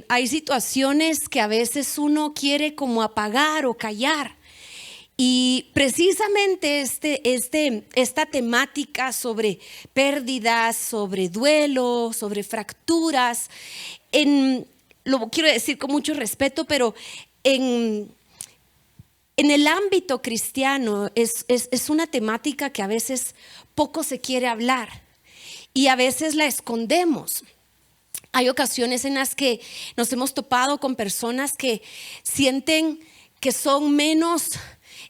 hay situaciones que a veces uno quiere como apagar o callar. Y precisamente esta temática sobre pérdidas, sobre duelo, sobre fracturas, lo quiero decir con mucho respeto, pero en el ámbito cristiano es una temática que a veces poco se quiere hablar y a veces la escondemos. Hay ocasiones en las que nos hemos topado con personas que sienten que son menos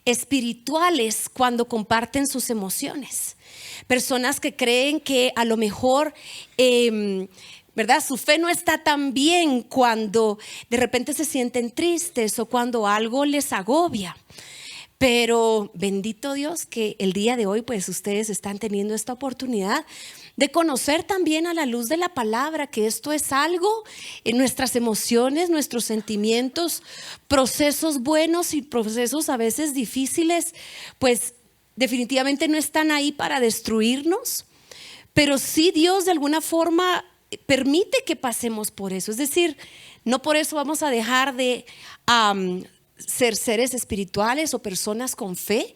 espirituales cuando comparten sus emociones. Personas que creen que a lo mejor ¿verdad? Su fe no está tan bien cuando de repente se sienten tristes o cuando algo les agobia. Pero bendito Dios que el día de hoy pues ustedes están teniendo esta oportunidad de conocer también a la luz de la palabra que esto es algo en nuestras emociones, nuestros sentimientos, procesos buenos y procesos a veces difíciles, pues definitivamente no están ahí para destruirnos, pero sí Dios de alguna forma permite que pasemos por eso. Es decir, no por eso vamos a dejar de ser seres espirituales o personas con fe.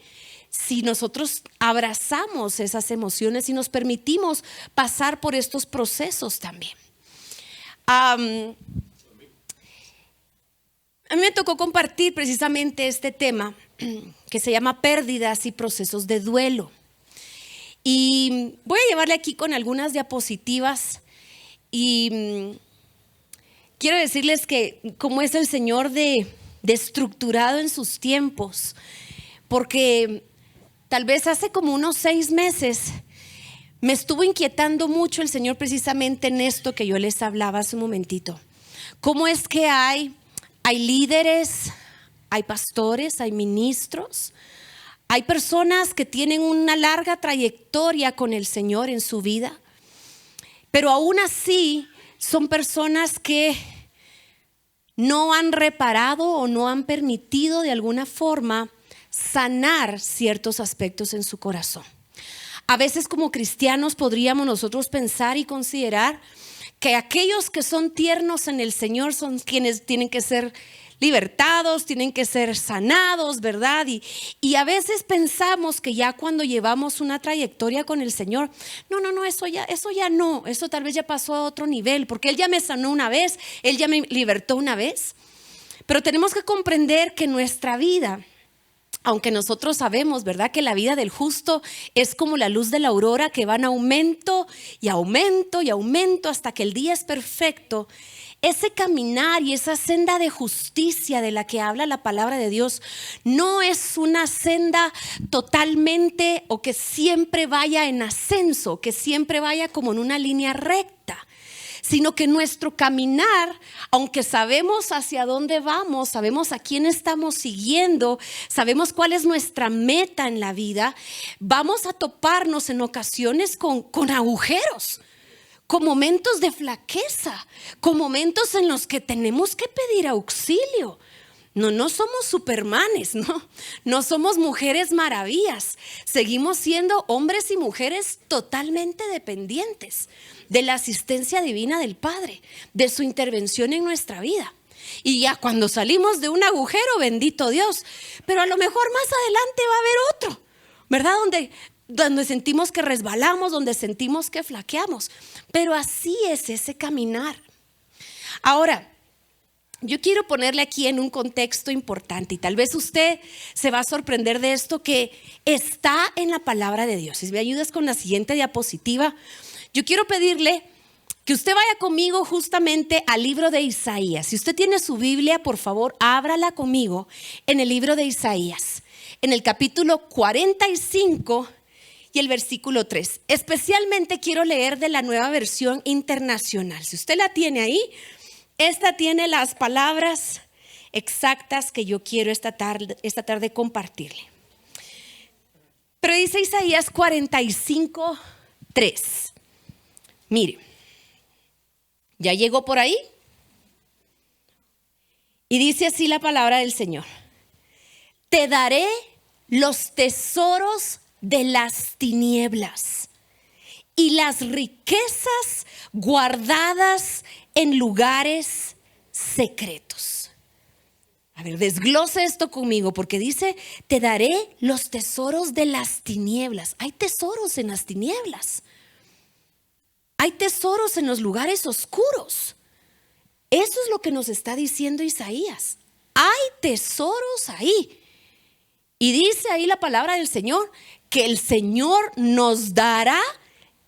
Si nosotros abrazamos esas emociones y nos permitimos pasar por estos procesos también. A mí me tocó compartir precisamente este tema que se llama pérdidas y procesos de duelo. Y voy a llevarle aquí con algunas diapositivas y quiero decirles que cómo es el Señor de estructurado en sus tiempos, porque tal vez hace como unos 6 meses me estuvo inquietando mucho el Señor precisamente en esto que yo les hablaba hace un momentito. Cómo es que hay líderes, hay pastores, hay ministros, hay personas que tienen una larga trayectoria con el Señor en su vida, pero aún así son personas que no han reparado o no han permitido de alguna forma sanar ciertos aspectos en su corazón. A veces como cristianos podríamos nosotros pensar y considerar que aquellos que son tiernos en el Señor son quienes tienen que ser libertados, tienen que ser sanados, ¿verdad? Y a veces pensamos que ya cuando llevamos una trayectoria con el Señor, no, eso ya no, eso tal vez ya pasó a otro nivel, porque Él ya me sanó una vez, Él ya me libertó una vez. Pero tenemos que comprender que nuestra vida, aunque nosotros sabemos, ¿verdad?, que la vida del justo es como la luz de la aurora que va en aumento y aumento y aumento hasta que el día es perfecto. Ese caminar y esa senda de justicia de la que habla la palabra de Dios no es una senda totalmente o que siempre vaya en ascenso, que siempre vaya como en una línea recta, sino que nuestro caminar, aunque sabemos hacia dónde vamos, sabemos a quién estamos siguiendo, sabemos cuál es nuestra meta en la vida, vamos a toparnos en ocasiones con agujeros, con momentos de flaqueza, con momentos en los que tenemos que pedir auxilio. No somos supermanes, no somos mujeres maravillas. Seguimos siendo hombres y mujeres totalmente dependientes de la asistencia divina del Padre, de su intervención en nuestra vida. Y ya cuando salimos de un agujero, bendito Dios, pero a lo mejor más adelante va a haber otro, ¿verdad? Donde sentimos que resbalamos, donde sentimos que flaqueamos. Pero así es ese caminar. Ahora, yo quiero ponerle aquí en un contexto importante y tal vez usted se va a sorprender de esto que está en la palabra de Dios. Si me ayudas con la siguiente diapositiva, yo quiero pedirle que usted vaya conmigo justamente al libro de Isaías. Si usted tiene su Biblia, por favor, ábrala conmigo en el libro de Isaías, en el capítulo 45 y el versículo 3. Especialmente quiero leer de la Nueva Versión Internacional. Si usted la tiene ahí, esta tiene las palabras exactas que yo quiero esta tarde compartirle. Pero dice Isaías 45, 3. Mire, ¿ya llegó por ahí? Y dice así la palabra del Señor: te daré los tesoros de las tinieblas y las riquezas guardadas en lugares secretos. A ver, desglose esto conmigo, porque dice, te daré los tesoros de las tinieblas. Hay tesoros en las tinieblas. Hay tesoros en los lugares oscuros. Eso es lo que nos está diciendo Isaías. Hay tesoros ahí. Y dice ahí la palabra del Señor, que el Señor nos dará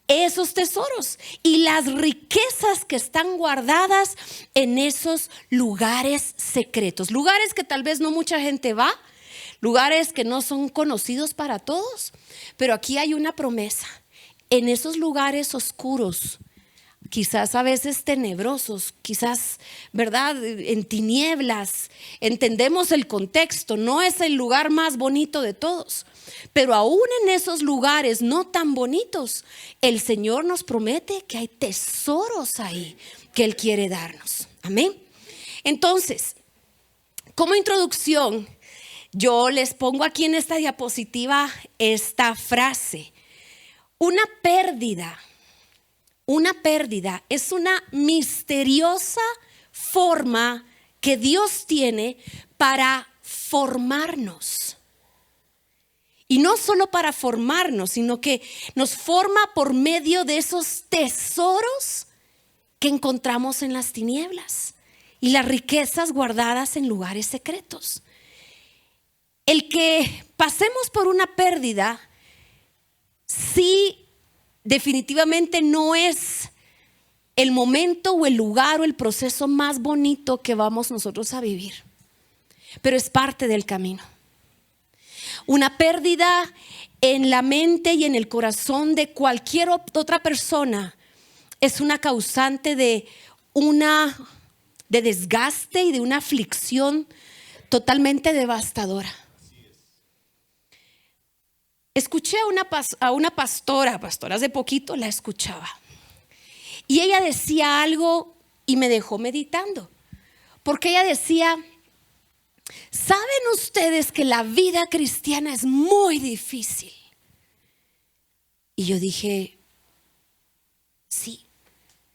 esos tesoros y las riquezas que están guardadas en esos lugares secretos. Lugares que tal vez no mucha gente va, lugares que no son conocidos para todos. Pero aquí hay una promesa. En esos lugares oscuros, quizás a veces tenebrosos, quizás, ¿verdad?, en tinieblas, entendemos el contexto, no es el lugar más bonito de todos, pero aún en esos lugares no tan bonitos, el Señor nos promete que hay tesoros ahí que Él quiere darnos. Amén. Entonces, como introducción, yo les pongo aquí en esta diapositiva esta frase. Una pérdida es una misteriosa forma que Dios tiene para formarnos. Y no solo para formarnos, sino que nos forma por medio de esos tesoros que encontramos en las tinieblas y las riquezas guardadas en lugares secretos. El que pasemos por una pérdida, sí, definitivamente no es el momento o el lugar o el proceso más bonito que vamos nosotros a vivir, pero es parte del camino. Una pérdida en la mente y en el corazón de cualquier otra persona es una causante de desgaste y de una aflicción totalmente devastadora. Escuché a una pastora hace poquito la escuchaba. Y ella decía algo y me dejó meditando. Porque ella decía, ¿saben ustedes que la vida cristiana es muy difícil? Y yo dije, sí,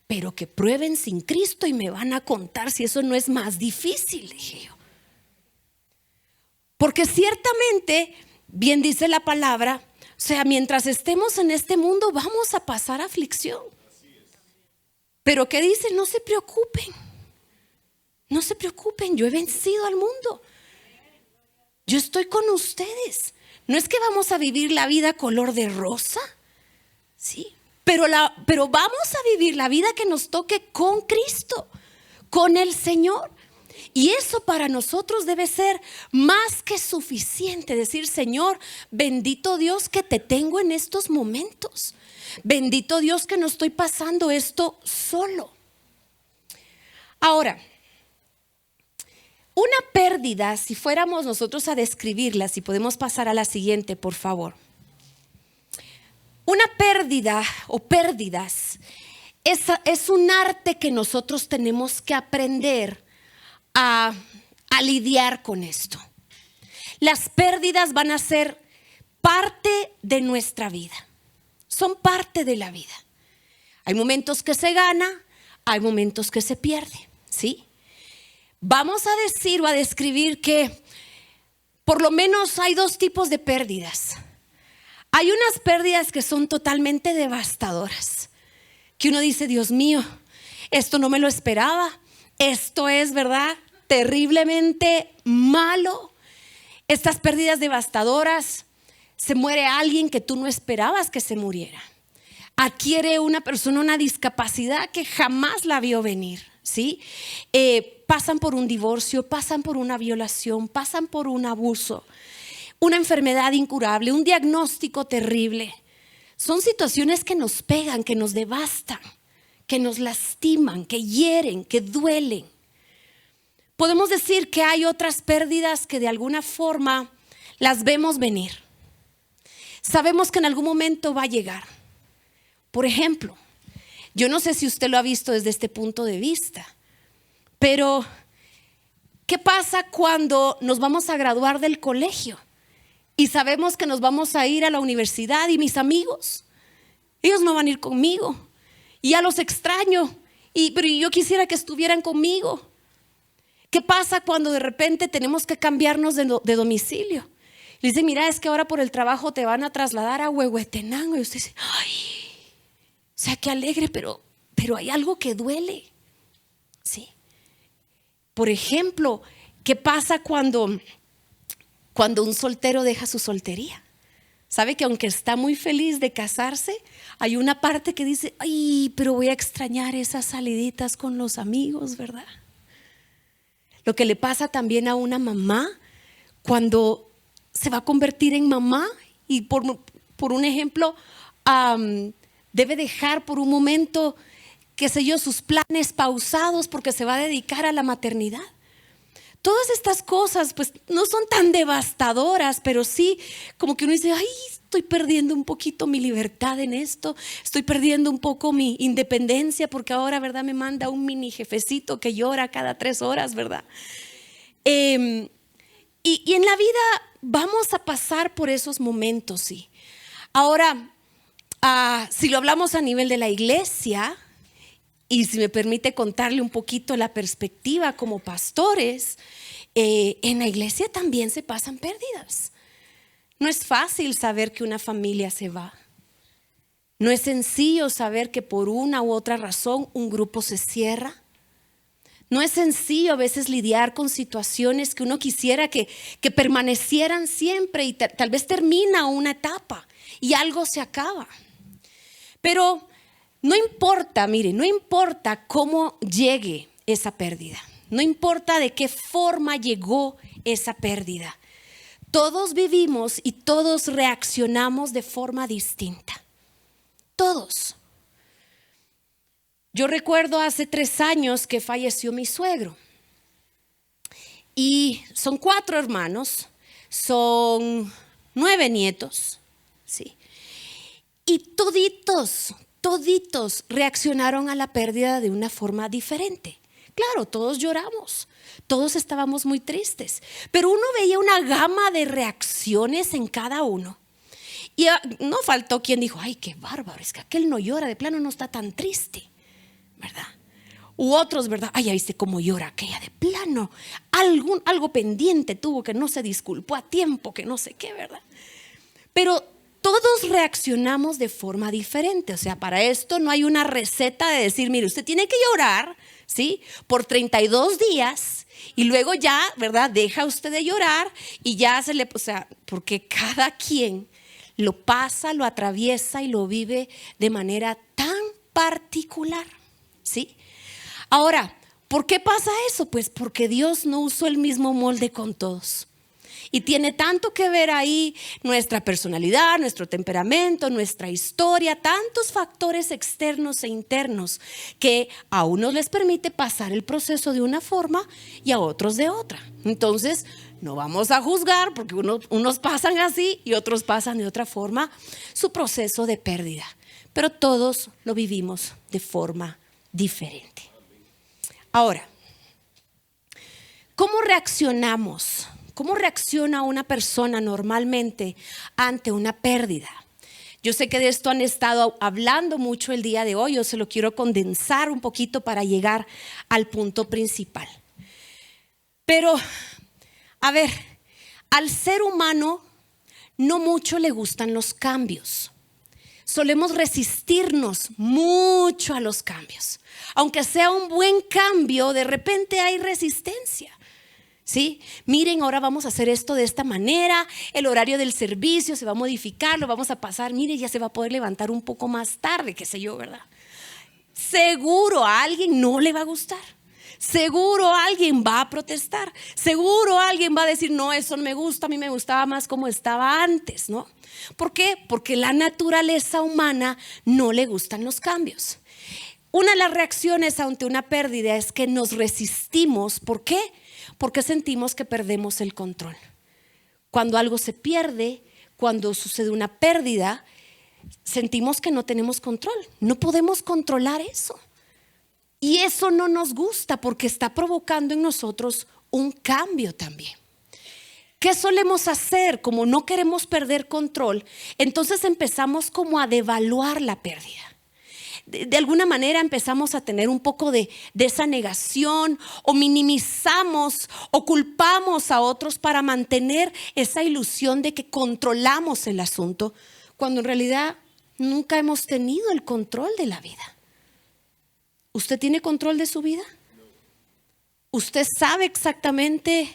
pero que prueben sin Cristo y me van a contar si eso no es más difícil, dije yo. Porque ciertamente, bien dice la palabra, o sea, mientras estemos en este mundo vamos a pasar aflicción. Pero ¿qué dice? No se preocupen, yo he vencido al mundo. Yo estoy con ustedes. No es que vamos a vivir la vida color de rosa, sí, pero vamos a vivir la vida que nos toque con Cristo, con el Señor. Y eso para nosotros debe ser más que suficiente. Decir, Señor, bendito Dios que te tengo en estos momentos. Bendito Dios que no estoy pasando esto solo. Ahora, una pérdida, si fuéramos nosotros a describirla, si podemos pasar a la siguiente, por favor. Una pérdida o pérdidas es un arte que nosotros tenemos que aprender a lidiar con esto. Las pérdidas van a ser parte de nuestra vida. Son parte de la vida. Hay momentos que se gana, hay momentos que se pierde, ¿sí? Vamos a decir o a describir que por lo menos hay dos tipos de pérdidas. Hay unas pérdidas que son totalmente devastadoras, que uno dice, Dios mío, esto no me lo esperaba. Esto es, ¿verdad?, terriblemente malo. Estas pérdidas devastadoras, se muere alguien que tú no esperabas que se muriera. Adquiere una persona una discapacidad que jamás la vio venir, ¿sí? Pasan por un divorcio, pasan por una violación, pasan por un abuso, una enfermedad incurable, un diagnóstico terrible. Son situaciones que nos pegan, que nos devastan, que nos lastiman, que hieren, que duelen. Podemos decir que hay otras pérdidas que de alguna forma las vemos venir. Sabemos que en algún momento va a llegar. Por ejemplo, yo no sé si usted lo ha visto desde este punto de vista, pero ¿qué pasa cuando nos vamos a graduar del colegio y sabemos que nos vamos a ir a la universidad y mis amigos, ellos no van a ir conmigo? Y ya los extraño Pero yo quisiera que estuvieran conmigo. ¿Qué pasa cuando de repente tenemos que cambiarnos de domicilio? Le dice, mira, es que ahora por el trabajo te van a trasladar a Huehuetenango. Y usted dice, ay, o sea, qué alegre, pero hay algo que duele. ¿Sí? Por ejemplo, ¿qué pasa cuando un soltero deja su soltería? ¿Sabe que aunque está muy feliz de casarse, hay una parte que dice, ay, pero voy a extrañar esas saliditas con los amigos, ¿verdad? Lo que le pasa también a una mamá cuando se va a convertir en mamá y por un ejemplo, debe dejar por un momento, qué sé yo, sus planes pausados porque se va a dedicar a la maternidad. Todas estas cosas pues no son tan devastadoras, pero sí como que uno dice, ay, estoy perdiendo un poquito mi libertad en esto, estoy perdiendo un poco mi independencia porque ahora, ¿verdad? Me manda un mini jefecito que llora cada 3 horas, ¿verdad? Y en la vida vamos a pasar por esos momentos, sí. Ahora, si lo hablamos a nivel de la iglesia, y si me permite contarle un poquito la perspectiva como pastores, en la iglesia también se pasan pérdidas. No es fácil saber que una familia se va. No es sencillo saber que por una u otra razón un grupo se cierra. No es sencillo a veces lidiar con situaciones que uno quisiera que permanecieran siempre y tal vez termina una etapa y algo se acaba. Pero no importa, mire, no importa cómo llegue esa pérdida, no importa de qué forma llegó esa pérdida. Todos vivimos y todos reaccionamos de forma distinta. Todos. Yo recuerdo hace 3 años que falleció mi suegro. Y son 4 hermanos, son 9 nietos, ¿sí? Y toditos reaccionaron a la pérdida de una forma diferente. Claro, todos lloramos, todos estábamos muy tristes, pero uno veía una gama de reacciones en cada uno. Y no faltó quien dijo, ay, qué bárbaro, es que aquel no llora, de plano no está tan triste, ¿verdad? U otros, ¿verdad? Ay, ya viste cómo llora aquella, de plano, algo pendiente tuvo, que no se disculpó a tiempo, que no sé qué, ¿verdad? Pero todos reaccionamos de forma diferente. O sea, para esto no hay una receta de decir, mire, usted tiene que llorar, ¿sí? Por 32 días y luego ya, ¿verdad? Deja usted de llorar y ya o sea, porque cada quien lo pasa, lo atraviesa y lo vive de manera tan particular, ¿sí? Ahora, ¿por qué pasa eso? Pues porque Dios no usó el mismo molde con todos. Y tiene tanto que ver ahí nuestra personalidad, nuestro temperamento, nuestra historia, tantos factores externos e internos que a unos les permite pasar el proceso de una forma y a otros de otra. Entonces, no vamos a juzgar porque unos pasan así y otros pasan de otra forma su proceso de pérdida. Pero todos lo vivimos de forma diferente. Ahora, ¿cómo reaccionamos? ¿Cómo reacciona una persona normalmente ante una pérdida? Yo sé que de esto han estado hablando mucho el día de hoy. Yo se lo quiero condensar un poquito para llegar al punto principal. Pero, a ver, al ser humano no mucho le gustan los cambios. Solemos resistirnos mucho a los cambios. Aunque sea un buen cambio, de repente hay resistencia. ¿Sí? Miren, ahora vamos a hacer esto de esta manera, el horario del servicio se va a modificar, lo vamos a pasar, mire, ya se va a poder levantar un poco más tarde, qué sé yo, ¿verdad? Seguro a alguien no le va a gustar, seguro alguien va a protestar, seguro alguien va a decir, no, eso no me gusta, a mí me gustaba más como estaba antes, ¿no? ¿Por qué? Porque la naturaleza humana no le gustan los cambios. Una de las reacciones ante una pérdida es que nos resistimos. ¿Por qué? Porque sentimos que perdemos el control. Cuando algo se pierde, cuando sucede una pérdida, sentimos que no tenemos control. No podemos controlar eso. Y eso no nos gusta porque está provocando en nosotros un cambio también. ¿Qué solemos hacer? Como no queremos perder control, entonces empezamos como a devaluar la pérdida. de alguna manera empezamos a tener un poco de esa negación, o minimizamos o culpamos a otros para mantener esa ilusión de que controlamos el asunto, cuando en realidad nunca hemos tenido el control de la vida. ¿Usted tiene control de su vida? ¿Usted sabe exactamente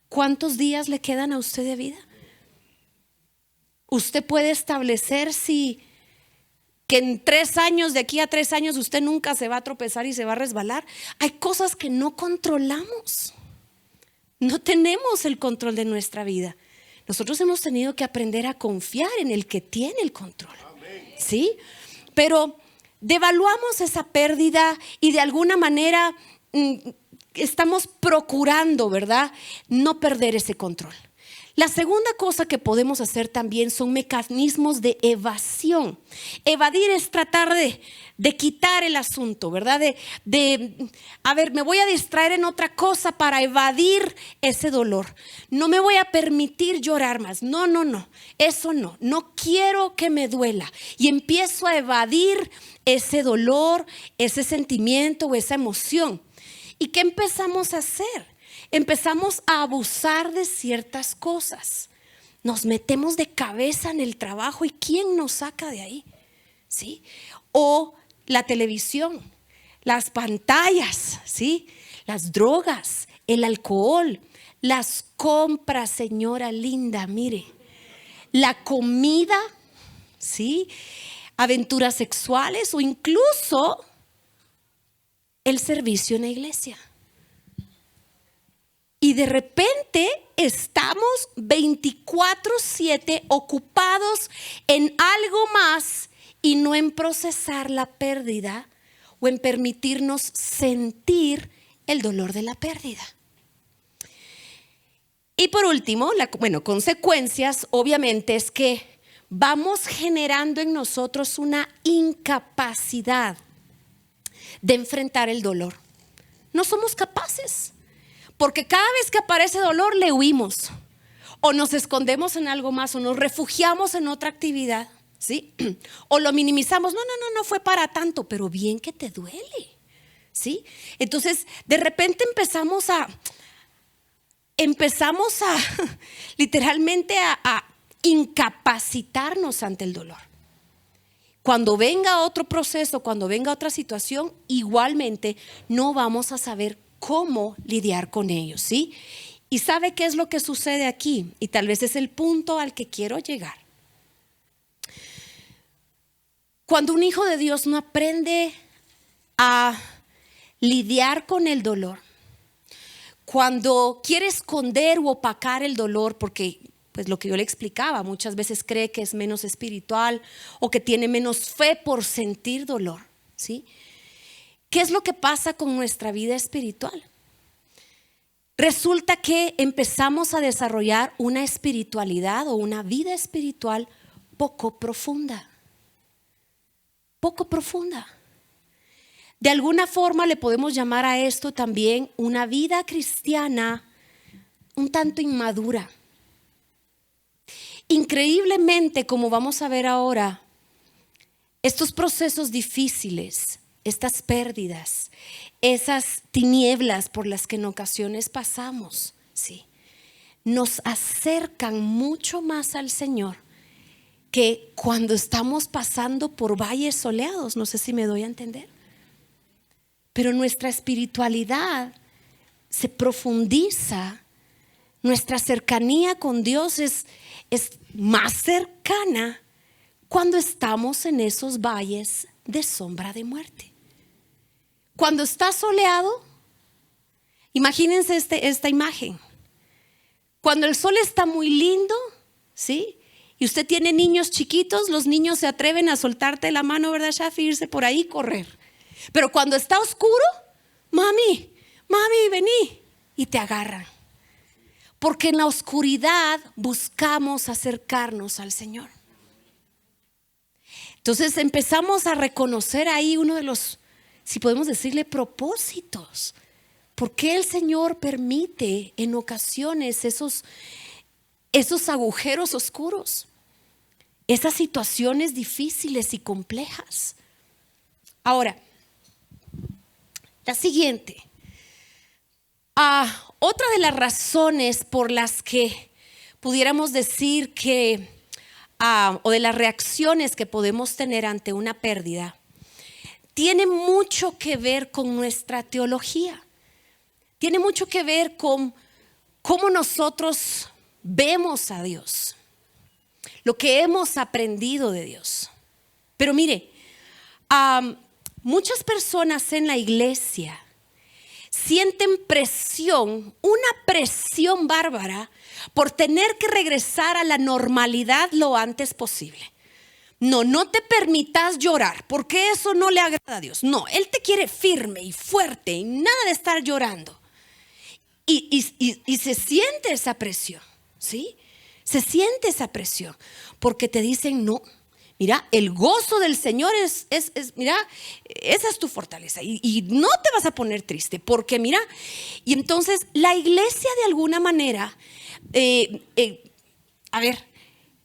cuántos días le quedan a usted de vida? ¿Usted puede establecer que en 3 años, de aquí a 3 años, usted nunca se va a tropezar y se va a resbalar? Hay cosas que no controlamos. No tenemos el control de nuestra vida. Nosotros hemos tenido que aprender a confiar en el que tiene el control. ¿Sí? Pero devaluamos esa pérdida y de alguna manera estamos procurando, ¿verdad?, no perder ese control. La segunda cosa que podemos hacer también son mecanismos de evasión. Evadir es tratar de quitar el asunto, ¿verdad? Me voy a distraer en otra cosa para evadir ese dolor. No me voy a permitir llorar más. No, eso no. No quiero que me duela. Y empiezo a evadir ese dolor, ese sentimiento o esa emoción. ¿Y qué empezamos a hacer? Empezamos a abusar de ciertas cosas. Nos metemos de cabeza en el trabajo y ¿quién nos saca de ahí? ¿Sí? O la televisión, las pantallas, ¿sí? Las drogas, el alcohol, las compras, señora linda, mire. La comida, ¿sí? Aventuras sexuales o incluso el servicio en la iglesia. Y de repente estamos 24/7 ocupados en algo más y no en procesar la pérdida o en permitirnos sentir el dolor de la pérdida. Y por último, consecuencias obviamente es que vamos generando en nosotros una incapacidad de enfrentar el dolor. No somos capaces. Porque cada vez que aparece dolor le huimos, o nos escondemos en algo más, o nos refugiamos en otra actividad, ¿sí? O lo minimizamos. No fue para tanto, pero bien que te duele, ¿sí? Entonces, de repente empezamos a literalmente a incapacitarnos ante el dolor. Cuando venga otro proceso, cuando venga otra situación, igualmente no vamos a saber cómo lidiar con ellos, ¿sí? ¿Y sabe qué es lo que sucede aquí? Y tal vez es el punto al que quiero llegar. Cuando un hijo de Dios no aprende a lidiar con el dolor, cuando quiere esconder u opacar el dolor, porque pues lo que yo le explicaba, muchas veces cree que es menos espiritual o que tiene menos fe por sentir dolor, ¿sí? ¿Qué es lo que pasa con nuestra vida espiritual? Resulta que empezamos a desarrollar una espiritualidad o una vida espiritual poco profunda. Poco profunda. De alguna forma le podemos llamar a esto también una vida cristiana un tanto inmadura. Increíblemente, como vamos a ver ahora, estos procesos difíciles, estas pérdidas, esas tinieblas por las que en ocasiones pasamos, ¿sí?, nos acercan mucho más al Señor que cuando estamos pasando por valles soleados. No sé si me doy a entender. Pero nuestra espiritualidad se profundiza, nuestra cercanía con Dios es más cercana cuando estamos en esos valles de sombra de muerte. Cuando está soleado, imagínense esta imagen. Cuando el sol está muy lindo, ¿sí?, y usted tiene niños chiquitos, los niños se atreven a soltarte la mano, ¿verdad, Shafi? Irse por ahí y correr. Pero cuando está oscuro, mami, vení, y te agarran. Porque en la oscuridad buscamos acercarnos al Señor. Entonces empezamos a reconocer ahí uno de los, si podemos decirle, propósitos. ¿Por qué el Señor permite en ocasiones esos agujeros oscuros? Esas situaciones difíciles y complejas. Ahora, la siguiente. Otra de las razones por las que pudiéramos decir que, o de las reacciones que podemos tener ante una pérdida, tiene mucho que ver con nuestra teología. Tiene mucho que ver con cómo nosotros vemos a Dios, lo que hemos aprendido de Dios. Pero mire, muchas personas en la iglesia sienten presión, una presión bárbara por tener que regresar a la normalidad lo antes posible. No te permitas llorar, porque eso no le agrada a Dios. No, Él te quiere firme y fuerte y nada de estar llorando. Y se siente esa presión, ¿sí? Se siente esa presión, porque te dicen no. Mira, el gozo del Señor mira, esa es tu fortaleza y no te vas a poner triste, porque mira, y entonces la iglesia de alguna manera,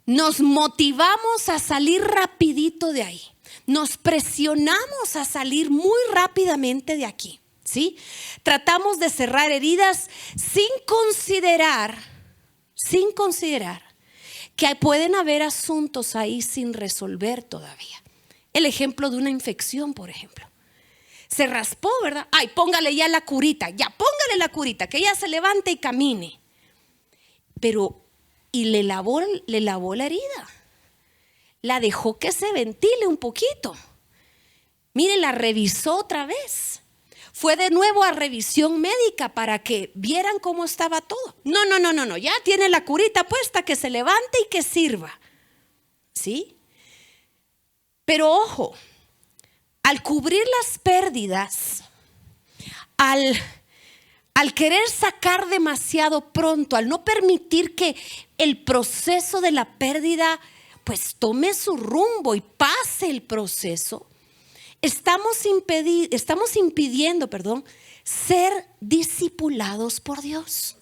nos motivamos a salir rapidito de ahí, nos presionamos a salir muy rápidamente de aquí, ¿sí? Tratamos de cerrar heridas sin considerar que pueden haber asuntos ahí sin resolver todavía. El ejemplo de una infección, por ejemplo. Se raspó, ¿verdad? Ay, póngale ya la curita, que ella se levante y camine. Pero, y le lavó la herida. La dejó que se ventile un poquito. Mire, la revisó otra vez. Fue de nuevo a revisión médica para que vieran cómo estaba todo. No, ya tiene la curita puesta, que se levante y que sirva. ¿Sí? Pero ojo, al cubrir las pérdidas, al querer sacar demasiado pronto, al no permitir que el proceso de la pérdida pues tome su rumbo y pase el proceso, estamos impidiendo ser discipulados por Dios.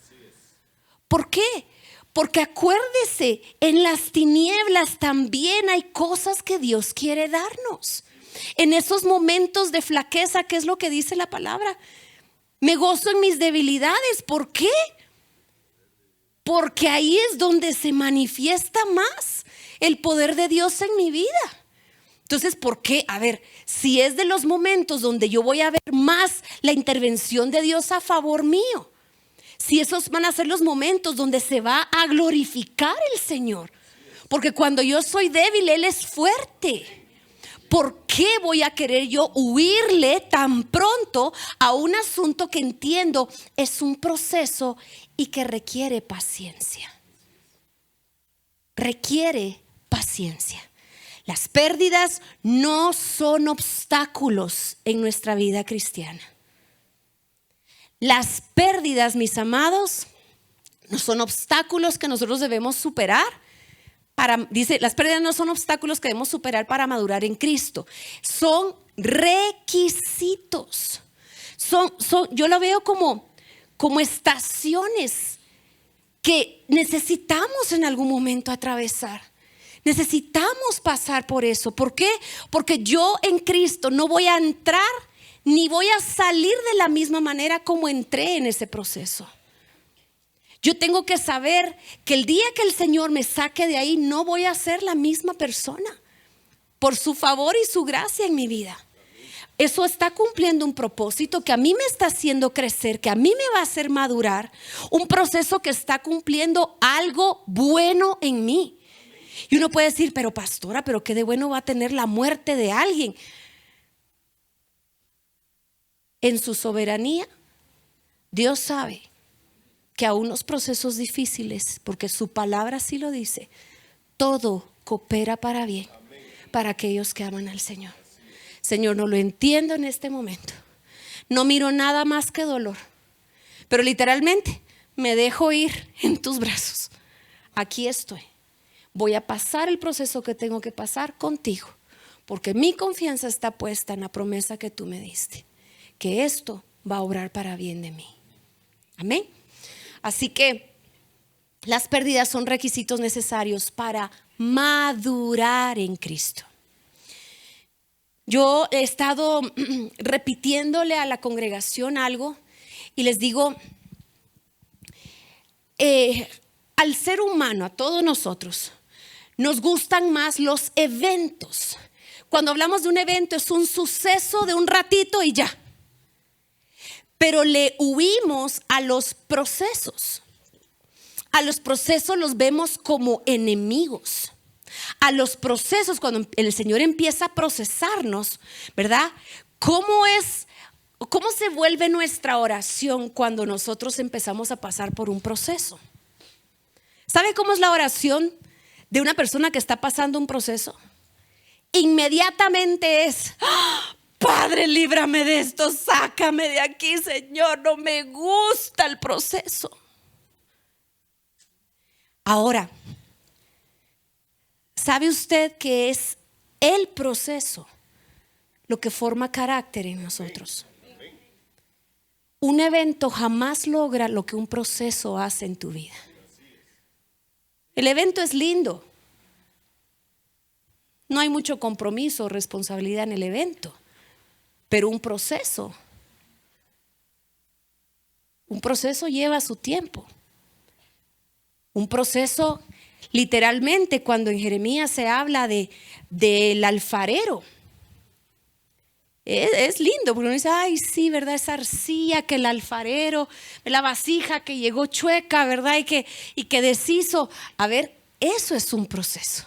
¿Por qué? Porque acuérdese, en las tinieblas también hay cosas que Dios quiere darnos. En esos momentos de flaqueza, ¿qué es lo que dice la palabra? Me gozo en mis debilidades. ¿Por qué? Porque ahí es donde se manifiesta más el poder de Dios en mi vida. Entonces, ¿por qué? Si es de los momentos donde yo voy a ver más la intervención de Dios a favor mío, si esos van a ser los momentos donde se va a glorificar el Señor, porque cuando yo soy débil, Él es fuerte. ¿Por qué voy a querer yo huirle tan pronto a un asunto que entiendo es un proceso y que requiere paciencia? Requiere paciencia. Las pérdidas no son obstáculos en nuestra vida cristiana. Las pérdidas, mis amados, no son obstáculos que nosotros debemos superar. Dice, las pérdidas no son obstáculos que debemos superar para madurar en Cristo. Son requisitos. Yo lo veo como estaciones que necesitamos en algún momento atravesar. Necesitamos pasar por eso. ¿Por qué? Porque yo en Cristo no voy a entrar ni voy a salir de la misma manera como entré en ese proceso. Yo tengo que saber que el día que el Señor me saque de ahí, no voy a ser la misma persona. Por su favor y su gracia en mi vida. Eso está cumpliendo un propósito que a mí me está haciendo crecer, que a mí me va a hacer madurar. Un proceso que está cumpliendo algo bueno en mí. Y uno puede decir, pero pastora, ¿pero qué de bueno va a tener la muerte de alguien? En su soberanía, Dios sabe que a unos procesos difíciles, porque su palabra sí lo dice, todo coopera para bien, para aquellos que aman al Señor. Señor, no lo entiendo en este momento. No miro nada más que dolor, pero literalmente me dejo ir en tus brazos. Aquí estoy. Voy a pasar el proceso que tengo que pasar contigo, porque mi confianza está puesta en la promesa que tú me diste, que esto va a obrar para bien de mí. Amén. Así que las pérdidas son requisitos necesarios para madurar en Cristo. Yo he estado repitiéndole a la congregación algo y les digo, al ser humano, a todos nosotros, nos gustan más los eventos. Cuando hablamos de un evento es un suceso de un ratito y ya. Pero le huimos a los procesos. A los procesos los vemos como enemigos. A los procesos, cuando el Señor empieza a procesarnos, ¿verdad? ¿Cómo se vuelve nuestra oración cuando nosotros empezamos a pasar por un proceso? ¿Sabe cómo es la oración de una persona que está pasando un proceso? Inmediatamente es: ¡Ah! Padre, líbrame de esto, sácame de aquí, Señor, no me gusta el proceso. Ahora, ¿sabe usted que es el proceso lo que forma carácter en nosotros? Un evento jamás logra lo que un proceso hace en tu vida. El evento es lindo. No hay mucho compromiso o responsabilidad en el evento, pero un proceso lleva su tiempo. Un proceso, literalmente, cuando en Jeremías se habla del alfarero, es lindo, porque uno dice: ay, sí, ¿verdad? Esa arcilla que el alfarero, la vasija que llegó chueca, ¿verdad? Y que deshizo. A ver, eso es un proceso.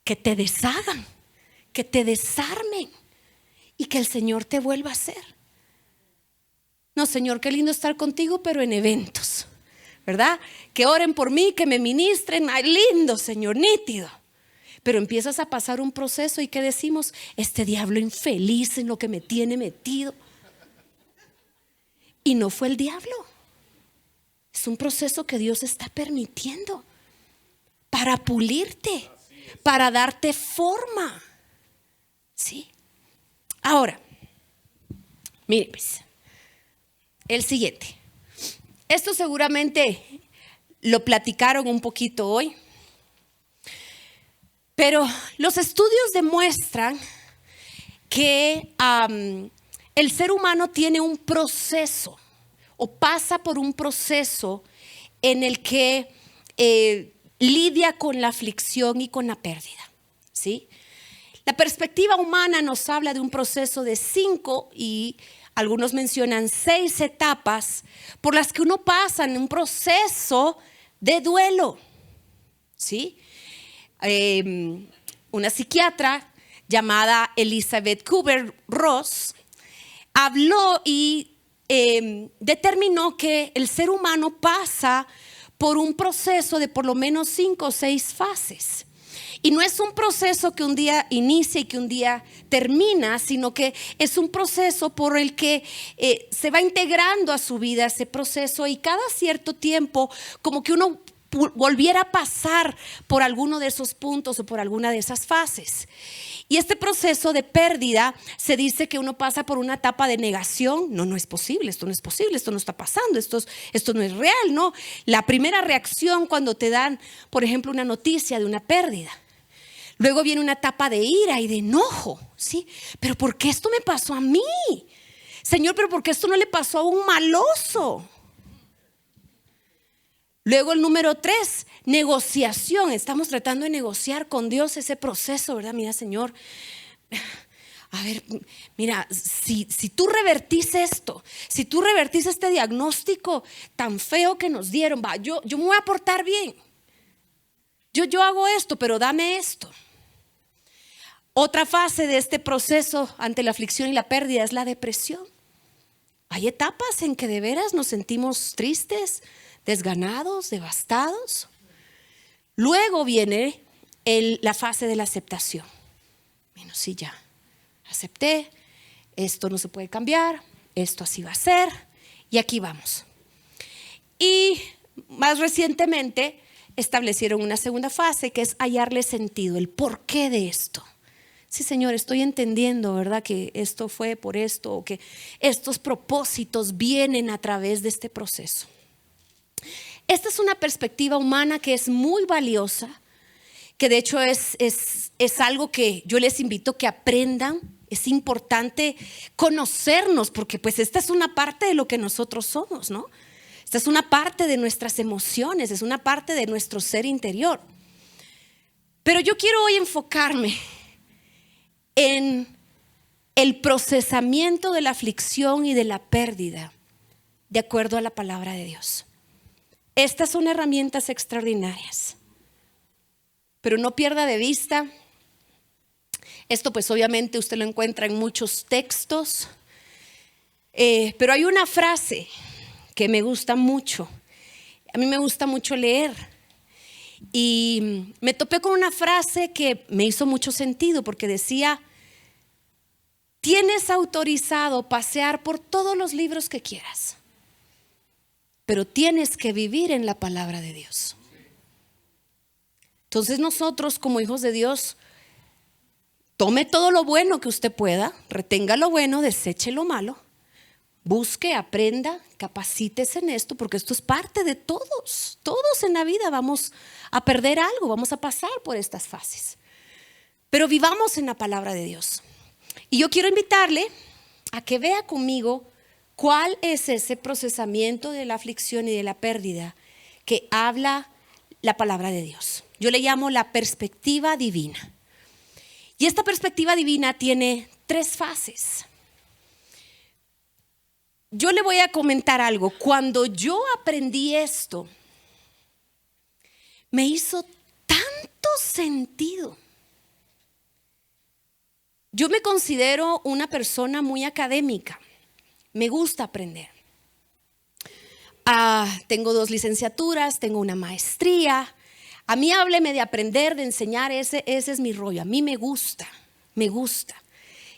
Que te deshagan, que te desarmen y que el Señor te vuelva a hacer. No, Señor, qué lindo estar contigo, pero en eventos, ¿verdad? Que oren por mí, que me ministren. Ay, lindo, Señor, nítido. Pero empiezas a pasar un proceso y ¿qué decimos? Este diablo infeliz en lo que me tiene metido. Y no fue el diablo. Es un proceso que Dios está permitiendo para pulirte, para darte forma. ¿Sí? Ahora, mire pues, el siguiente. Esto seguramente lo platicaron un poquito hoy, pero los estudios demuestran que el ser humano tiene un proceso o pasa por un proceso en el que lidia con la aflicción y con la pérdida, ¿sí? La perspectiva humana nos habla de un proceso de 5 y algunos mencionan 6 etapas por las que uno pasa en un proceso de duelo, ¿sí? Una psiquiatra llamada Elizabeth Kubler-Ross habló y determinó que el ser humano pasa por un proceso de por lo menos 5 o 6 fases. Y no es un proceso que un día inicia y que un día termina, sino que es un proceso por el que se va integrando a su vida ese proceso, y cada cierto tiempo como que uno volviera a pasar por alguno de esos puntos o por alguna de esas fases. Y este proceso de pérdida, se dice que uno pasa por una etapa de negación. No es posible, esto no es posible, esto no está pasando, esto no es real, ¿no? La primera reacción cuando te dan, por ejemplo, una noticia de una pérdida. Luego viene una etapa de ira y de enojo, ¿sí? ¿Pero por qué esto me pasó a mí? Señor, ¿pero por qué esto no le pasó a un maloso? Luego el número 3, negociación. Estamos tratando de negociar con Dios ese proceso, ¿verdad? Mira, Señor, a ver, mira, si tú revertís esto, si tú revertís este diagnóstico tan feo que nos dieron, yo me voy a portar bien. Yo hago esto, pero dame esto. Otra fase de este proceso ante la aflicción y la pérdida es la depresión. Hay etapas en que de veras nos sentimos tristes, desganados, devastados. Luego viene la fase de la aceptación. Bueno, sí, ya acepté, esto no se puede cambiar, esto así va a ser, y aquí vamos. Y más recientemente establecieron una segunda fase, que es hallarle sentido, el porqué de esto. Sí, Señor, estoy entendiendo, ¿verdad? Que esto fue por esto, o que estos propósitos vienen a través de este proceso. Esta es una perspectiva humana que es muy valiosa, que de hecho es algo que yo les invito que aprendan. Es importante conocernos porque pues esta es una parte de lo que nosotros somos, ¿no? Esta es una parte de nuestras emociones, es una parte de nuestro ser interior. Pero yo quiero hoy enfocarme en el procesamiento de la aflicción y de la pérdida de acuerdo a la palabra de Dios. Estas son herramientas extraordinarias, pero no pierda de vista. Esto pues obviamente usted lo encuentra en muchos textos, pero hay una frase que me gusta mucho. A mí me gusta mucho leer y me topé con una frase que me hizo mucho sentido porque decía: tienes autorizado pasear por todos los libros que quieras, pero tienes que vivir en la palabra de Dios. Entonces nosotros como hijos de Dios, tome todo lo bueno que usted pueda, retenga lo bueno, deseche lo malo, busque, aprenda, capacítese en esto, porque esto es parte de todos. Todos en la vida vamos a perder algo, vamos a pasar por estas fases. Pero vivamos en la palabra de Dios. Y yo quiero invitarle a que vea conmigo cuál es ese procesamiento de la aflicción y de la pérdida que habla la palabra de Dios. Yo le llamo la perspectiva divina. Y esta perspectiva divina tiene 3 fases. Yo le voy a comentar algo. Cuando yo aprendí esto, me hizo tanto sentido. Yo me considero una persona muy académica. Me gusta aprender. Tengo 2 licenciaturas, tengo una maestría. A mí hábleme de aprender, de enseñar, ese es mi rollo. A mí me gusta.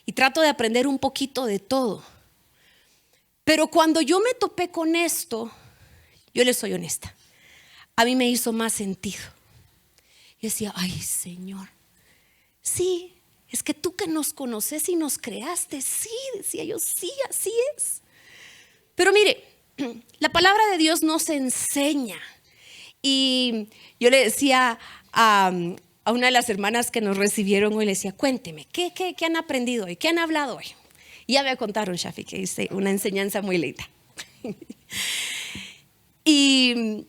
Y trato de aprender un poquito de todo. Pero cuando yo me topé con esto, yo les soy honesta, a mí me hizo más sentido. Yo decía: ay, Señor, sí, es que tú que nos conoces y nos creaste, sí, decía yo, sí, así es. Pero mire, la palabra de Dios nos enseña. Y yo le decía a una de las hermanas que nos recibieron hoy, le decía: cuénteme, ¿qué han aprendido hoy? ¿Qué han hablado hoy? Y ya me contaron, Shafi, que hice una enseñanza muy linda. y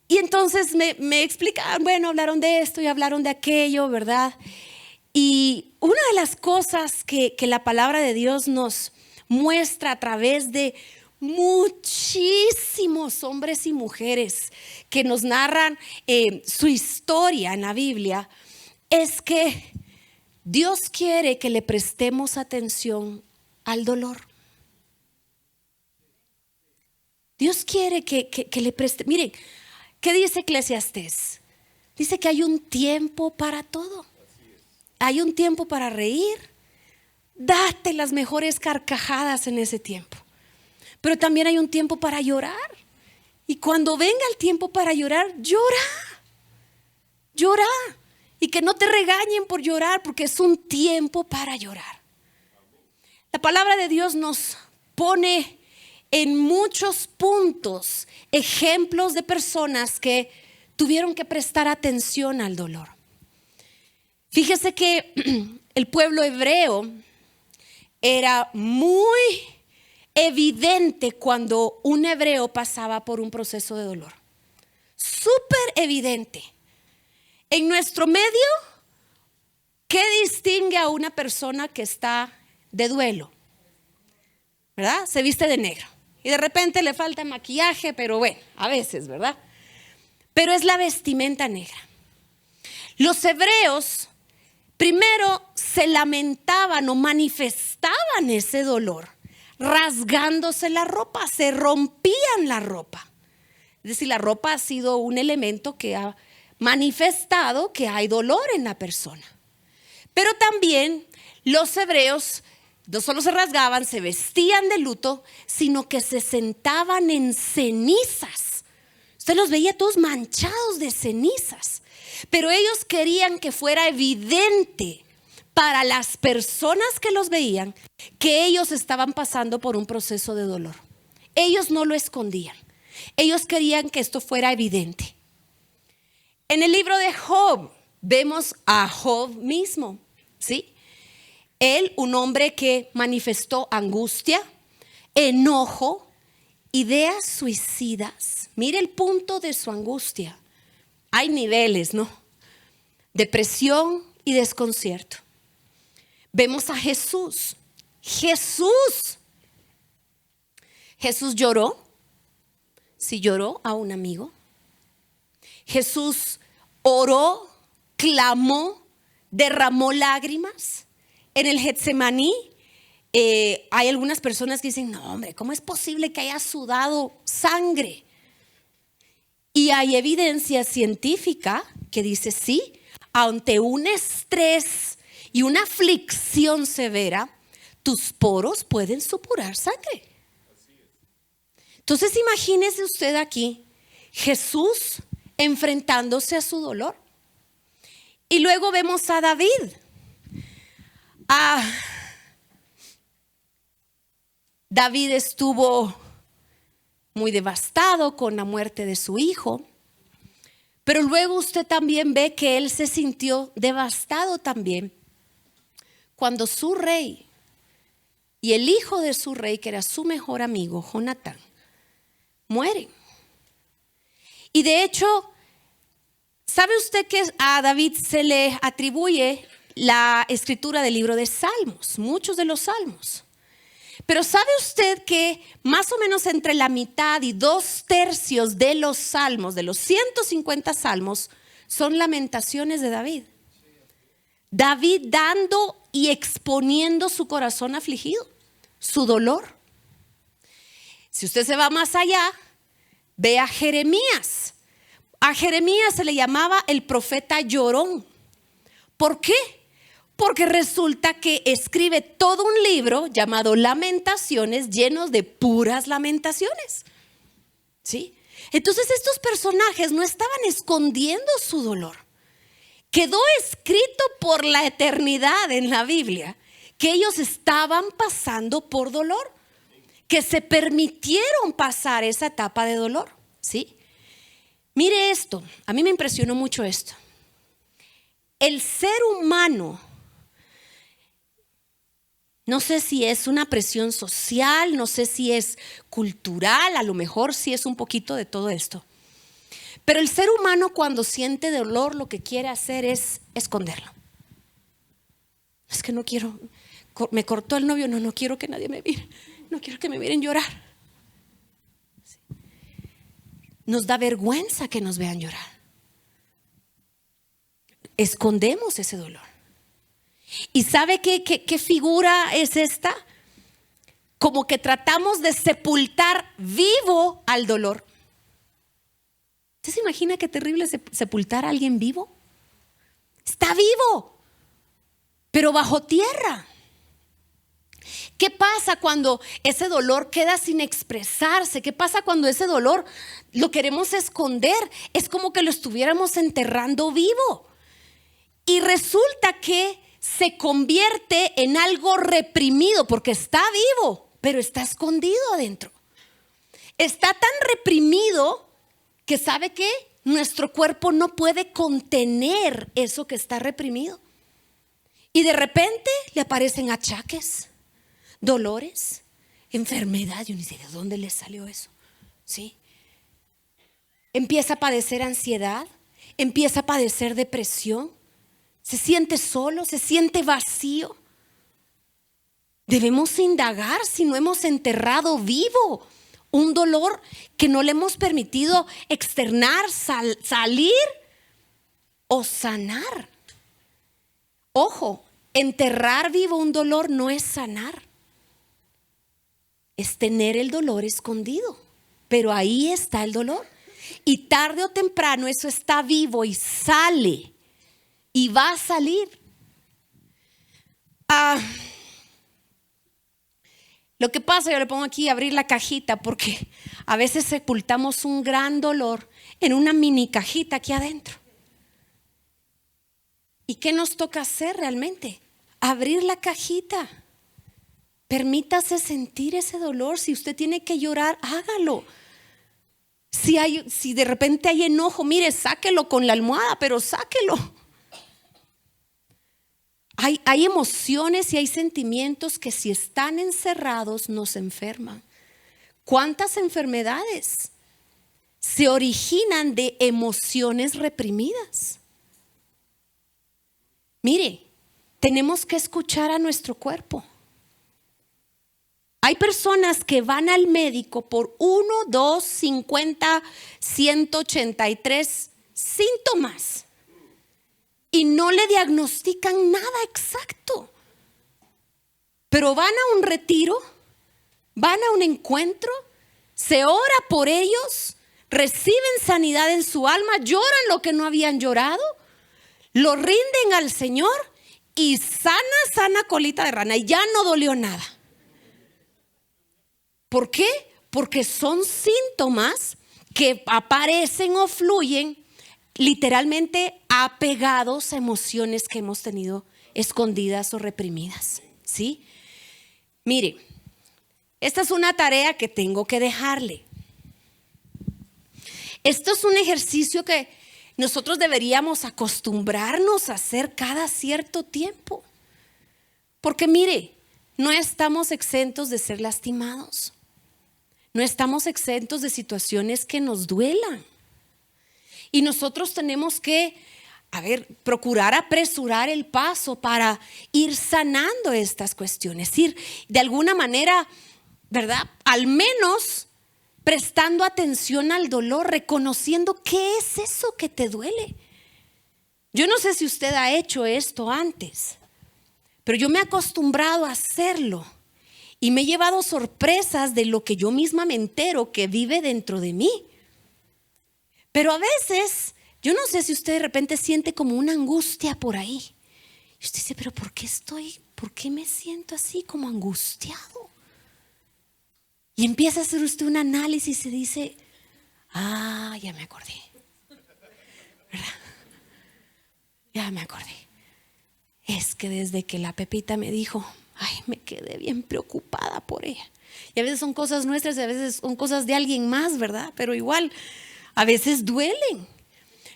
entonces me explicaron, bueno, hablaron de esto y hablaron de aquello, ¿verdad? Y una de las cosas que la palabra de Dios nos muestra a través de muchísimos hombres y mujeres que nos narran su historia en la Biblia, es que Dios quiere que le prestemos atención al dolor. Dios quiere que le preste. Miren, ¿qué dice Eclesiastés? Dice que hay un tiempo para todo. Hay un tiempo para reír. Date las mejores carcajadas en ese tiempo. Pero también hay un tiempo para llorar. Y cuando venga el tiempo para llorar, llora. Y que no te regañen por llorar, porque es un tiempo para llorar. La palabra de Dios nos pone en muchos puntos ejemplos de personas que tuvieron que prestar atención al dolor. Fíjese que el pueblo hebreo era muy evidente cuando un hebreo pasaba por un proceso de dolor. Súper evidente. En nuestro medio, ¿qué distingue a una persona que está de duelo? ¿Verdad? Se viste de negro y de repente le falta maquillaje, pero bueno, a veces, ¿verdad? Pero es la vestimenta negra. Los hebreos primero se lamentaban o manifestaban ese dolor rasgándose la ropa, se rompían la ropa. Es decir, la ropa ha sido un elemento que ha manifestado que hay dolor en la persona. Pero también los hebreos no solo se rasgaban, se vestían de luto, sino que se sentaban en cenizas. Usted los veía todos manchados de cenizas. Pero ellos querían que fuera evidente para las personas que los veían que ellos estaban pasando por un proceso de dolor. Ellos no lo escondían. Ellos querían que esto fuera evidente. En el libro de Job Vemos a Job mismo, ¿sí? Él, un hombre que manifestó angustia, enojo, ideas suicidas. Mire el punto de su angustia. Hay niveles, ¿no? Depresión y desconcierto. Vemos a Jesús. Jesús lloró. Sí, lloró a un amigo. Jesús oró, clamó, derramó lágrimas. En el Getsemaní hay algunas personas que dicen, no hombre, ¿cómo es posible que haya sudado sangre? Y hay evidencia científica que dice sí, ante un estrés y una aflicción severa, tus poros pueden supurar sangre. Entonces imagínese usted aquí, Jesús enfrentándose a su dolor. Y luego vemos a David. David estuvo muy devastado con la muerte de su hijo, pero luego usted también ve que él se sintió devastado también cuando su rey y el hijo de su rey, que era su mejor amigo, Jonatán, mueren. Y de hecho, ¿sabe usted que a David se le atribuye la escritura del libro de Salmos? Muchos de los salmos. Pero ¿sabe usted que más o menos entre la mitad y 2/3 de los salmos, de los 150 salmos, son lamentaciones de David? David dando y exponiendo su corazón afligido, su dolor. Si usted se va más allá, ve a Jeremías. A Jeremías se le llamaba el profeta llorón. ¿Por qué? Porque resulta que escribe todo un libro llamado Lamentaciones, llenos de puras lamentaciones. ¿Sí? Entonces estos personajes no estaban escondiendo su dolor. Quedó escrito por la eternidad en la Biblia que ellos estaban pasando por dolor, que se permitieron pasar esa etapa de dolor. ¿Sí? Mire esto, a mí me impresionó mucho esto. El ser humano, no sé si es una presión social, no sé si es cultural, a lo mejor sí es un poquito de todo esto. Pero el ser humano cuando siente dolor lo que quiere hacer es esconderlo. Es que no quiero, me cortó el novio, no quiero que nadie me mire, no quiero que me miren llorar. Nos da vergüenza que nos vean llorar. Escondemos ese dolor. ¿Y sabe qué figura es esta? Como que tratamos de sepultar vivo al dolor. ¿Usted se imagina qué terrible sepultar a alguien vivo? Está vivo, pero bajo tierra. ¿Qué pasa cuando ese dolor queda sin expresarse? ¿Qué pasa cuando ese dolor lo queremos esconder? Es como que lo estuviéramos enterrando vivo. Y resulta que se convierte en algo reprimido porque está vivo, pero está escondido adentro. Está tan reprimido que ¿sabe qué? Nuestro cuerpo no puede contener eso que está reprimido. Y de repente le aparecen achaques, dolores, enfermedad. Yo ni sé de dónde le salió eso. ¿Sí? Empieza a padecer ansiedad, empieza a padecer depresión. Se siente solo, se siente vacío. Debemos indagar si no hemos enterrado vivo un dolor que no le hemos permitido externar, salir o sanar. Ojo, enterrar vivo un dolor no es sanar. Es tener el dolor escondido, pero ahí está el dolor. Y tarde o temprano eso está vivo y sale. Y va a salir. Lo que pasa, yo le pongo aquí abrir la cajita porque a veces sepultamos un gran dolor en una mini cajita aquí adentro. ¿Y qué nos toca hacer realmente? Abrir la cajita. Permítase sentir ese dolor. Si usted tiene que llorar, hágalo. Si de repente hay enojo, mire, sáquelo con la almohada, pero sáquelo. Hay emociones y hay sentimientos que si están encerrados nos enferman. ¿Cuántas enfermedades se originan de emociones reprimidas? Mire, tenemos que escuchar a nuestro cuerpo. Hay personas que van al médico por 1, 2, 50, 183 síntomas y no le diagnostican nada exacto. Pero van a un retiro, van a un encuentro, se ora por ellos, reciben sanidad en su alma, lloran lo que no habían llorado, lo rinden al Señor y sana colita de rana y ya no dolió nada. ¿Por qué? Porque son síntomas que aparecen o fluyen literalmente apegados a emociones que hemos tenido escondidas o reprimidas, ¿sí? Mire, esta es una tarea que tengo que dejarle. Esto es un ejercicio que nosotros deberíamos acostumbrarnos a hacer cada cierto tiempo. Porque mire, no estamos exentos de ser lastimados. No estamos exentos de situaciones que nos duelan. Y nosotros tenemos que, procurar apresurar el paso para ir sanando estas cuestiones. Ir de alguna manera, ¿verdad? Al menos prestando atención al dolor, reconociendo qué es eso que te duele. Yo no sé si usted ha hecho esto antes, pero yo me he acostumbrado a hacerlo. Y me he llevado sorpresas de lo que yo misma me entero que vive dentro de mí. Pero a veces, yo no sé si usted de repente siente como una angustia por ahí. Y usted dice, pero ¿por qué me siento así como angustiado? Y empieza a hacer usted un análisis y dice, ya me acordé. ¿Verdad? Ya me acordé. Es que desde que la Pepita me dijo, me quedé bien preocupada por ella. Y a veces son cosas nuestras y a veces son cosas de alguien más, ¿verdad? Pero igual, a veces duelen.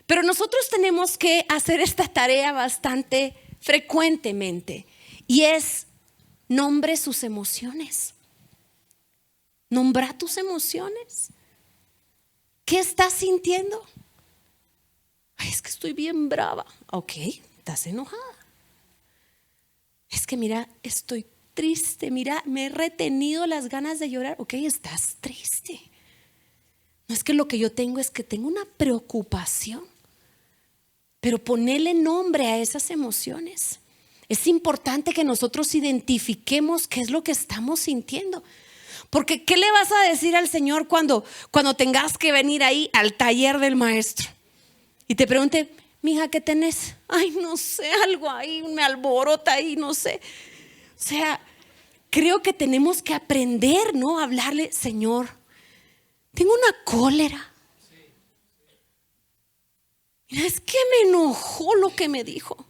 Pero nosotros tenemos que hacer esta tarea bastante frecuentemente. Y es, nombre sus emociones. Nombra tus emociones. ¿Qué estás sintiendo? Es que estoy bien brava. Ok, estás enojada. Es que mira, estoy triste, mira, me he retenido las ganas de llorar. Ok, estás triste. No es que lo que yo tengo es que tengo una preocupación, pero ponerle nombre a esas emociones. Es importante que nosotros identifiquemos qué es lo que estamos sintiendo. Porque ¿qué le vas a decir al Señor cuando tengas que venir ahí al taller del maestro? Y te pregunte, mija, ¿qué tenés? No sé, algo ahí, me alborota ahí, no sé. O sea, creo que tenemos que aprender, ¿no? A hablarle, Señor, tengo una cólera. Mira, es que me enojó lo que me dijo.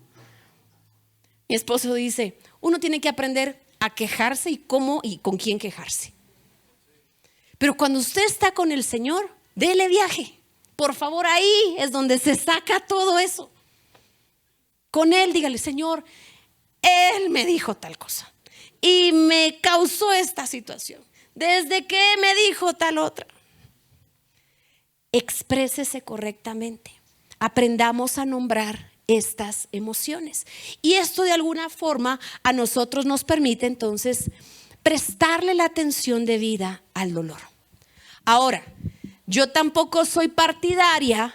Mi esposo dice, uno tiene que aprender a quejarse y cómo y con quién quejarse. Pero cuando usted está con el Señor, dele viaje. Por favor, ahí es donde se saca todo eso. Con Él, dígale, Señor, Él me dijo tal cosa y me causó esta situación. Desde que me dijo tal otra. Exprésese correctamente. Aprendamos a nombrar estas emociones. Y esto de alguna forma a nosotros nos permite entonces prestarle la atención debida al dolor. Ahora, yo tampoco soy partidaria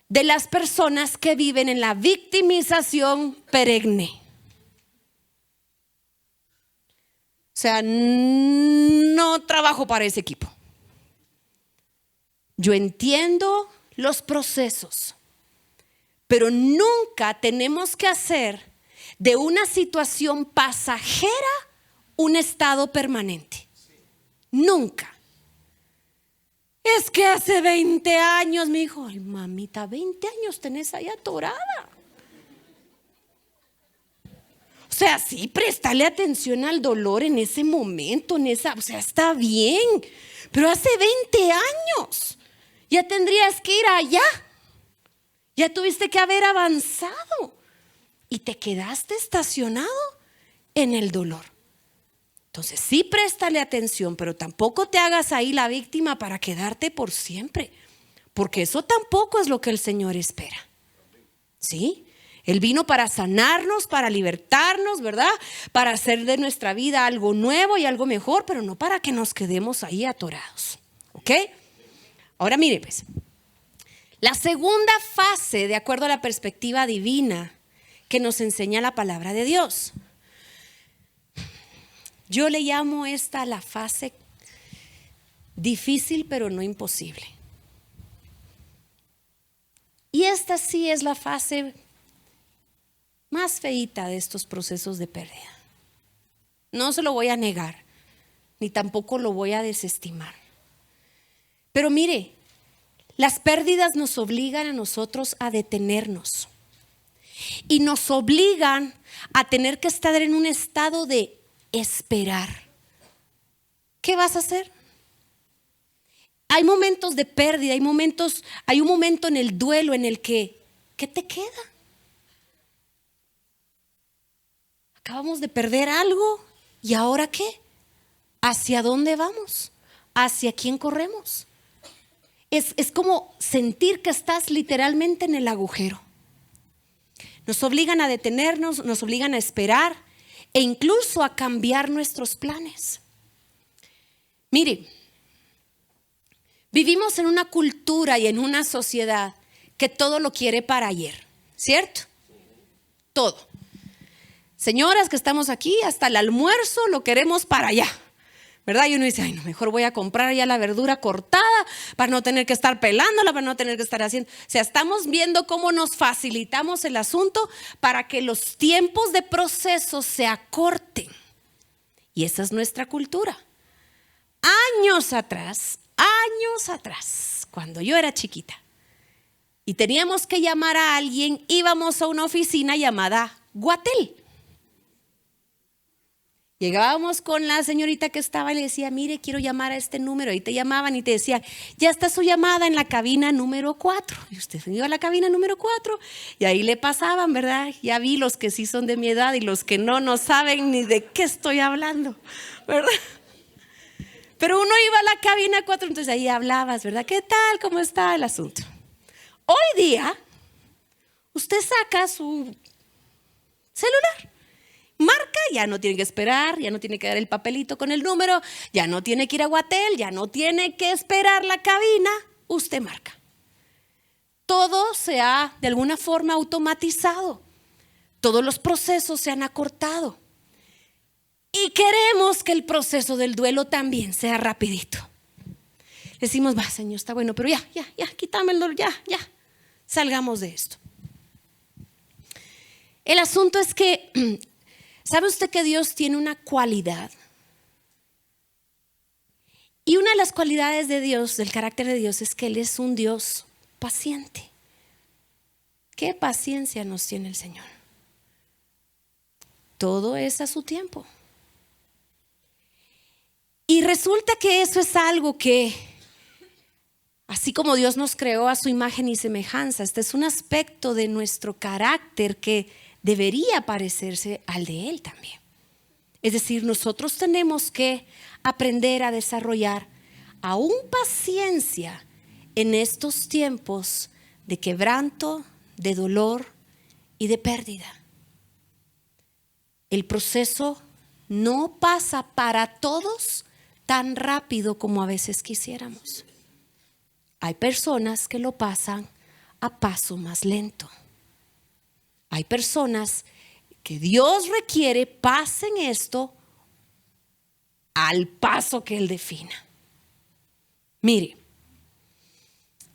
de las personas que viven en la victimización perenne. O sea, no trabajo para ese equipo. Yo entiendo los procesos, pero nunca tenemos que hacer de una situación pasajera un estado permanente. Nunca. Es que hace 20 años, mi hijo, ay, mamita, 20 años tenés ahí atorada. O sea, sí, préstale atención al dolor en ese momento, o sea, está bien, pero hace 20 años ya tendrías que ir allá. Ya tuviste que haber avanzado. y te quedaste estacionado en el dolor. Entonces sí, préstale atención, pero tampoco te hagas ahí la víctima para quedarte por siempre, porque eso tampoco es lo que el Señor espera. ¿Sí? Él vino para sanarnos, para libertarnos, ¿verdad? Para hacer de nuestra vida algo nuevo y algo mejor, pero no para que nos quedemos ahí atorados. ¿Ok? Ahora mire pues, la segunda fase, de acuerdo a la perspectiva divina que nos enseña la palabra de Dios. Yo le llamo esta la fase difícil pero no imposible. Y esta sí es la fase más feíta de estos procesos de pérdida. No se lo voy a negar, ni tampoco lo voy a desestimar. Pero mire, las pérdidas nos obligan a nosotros a detenernos. Y nos obligan a tener que estar en un estado de esperar. ¿Qué vas a hacer? Hay momentos de pérdida, hay un momento en el duelo en el que, ¿qué te queda? Acabamos de perder algo, ¿y ahora qué? ¿Hacia dónde vamos? ¿Hacia quién corremos? Es como sentir que estás literalmente en el agujero. Nos obligan a detenernos, nos obligan a esperar e incluso a cambiar nuestros planes. Mire, vivimos en una cultura y en una sociedad que todo lo quiere para ayer, ¿cierto? Todo. Señoras que estamos aquí, hasta el almuerzo lo queremos para allá, ¿verdad? Y uno dice, ay, no, mejor voy a comprar ya la verdura cortada para no tener que estar pelándola, para no tener que estar haciendo. O sea, estamos viendo cómo nos facilitamos el asunto para que los tiempos de proceso se acorten. Y esa es nuestra cultura. Años atrás, cuando yo era chiquita y teníamos que llamar a alguien, íbamos a una oficina llamada Guatel. Llegábamos con la señorita que estaba y le decía, mire, quiero llamar a este número. Y te llamaban y te decían, ya está su llamada en la cabina número 4. Y usted se iba a la cabina número 4 y ahí le pasaban, ¿verdad? Ya vi los que sí son de mi edad y los que no saben ni de qué estoy hablando, ¿verdad? Pero uno iba a la cabina 4, entonces ahí hablabas, ¿verdad? ¿Qué tal? ¿Cómo está el asunto? Hoy día, usted saca su celular. Marca, ya no tiene que esperar, ya no tiene que dar el papelito con el número, ya no tiene que ir a Guatel, ya no tiene que esperar la cabina, usted marca. Todo se ha de alguna forma automatizado, todos los procesos se han acortado y queremos que el proceso del duelo también sea rapidito. Decimos, va Señor, está bueno, pero ya, quítame el dolor, ya, salgamos de esto. El asunto es que ¿sabe usted que Dios tiene una cualidad? Y una de las cualidades de Dios, del carácter de Dios, es que Él es un Dios paciente. ¿Qué paciencia nos tiene el Señor? Todo es a su tiempo. Y resulta que eso es algo que, así como Dios nos creó a su imagen y semejanza, este es un aspecto de nuestro carácter que debería parecerse al de Él también. Es decir, nosotros tenemos que aprender a desarrollar aún paciencia en estos tiempos de quebranto, de dolor y de pérdida. El proceso no pasa para todos tan rápido como a veces quisiéramos. Hay personas que lo pasan a paso más lento. Hay personas que Dios requiere pasen esto al paso que Él defina. Mire,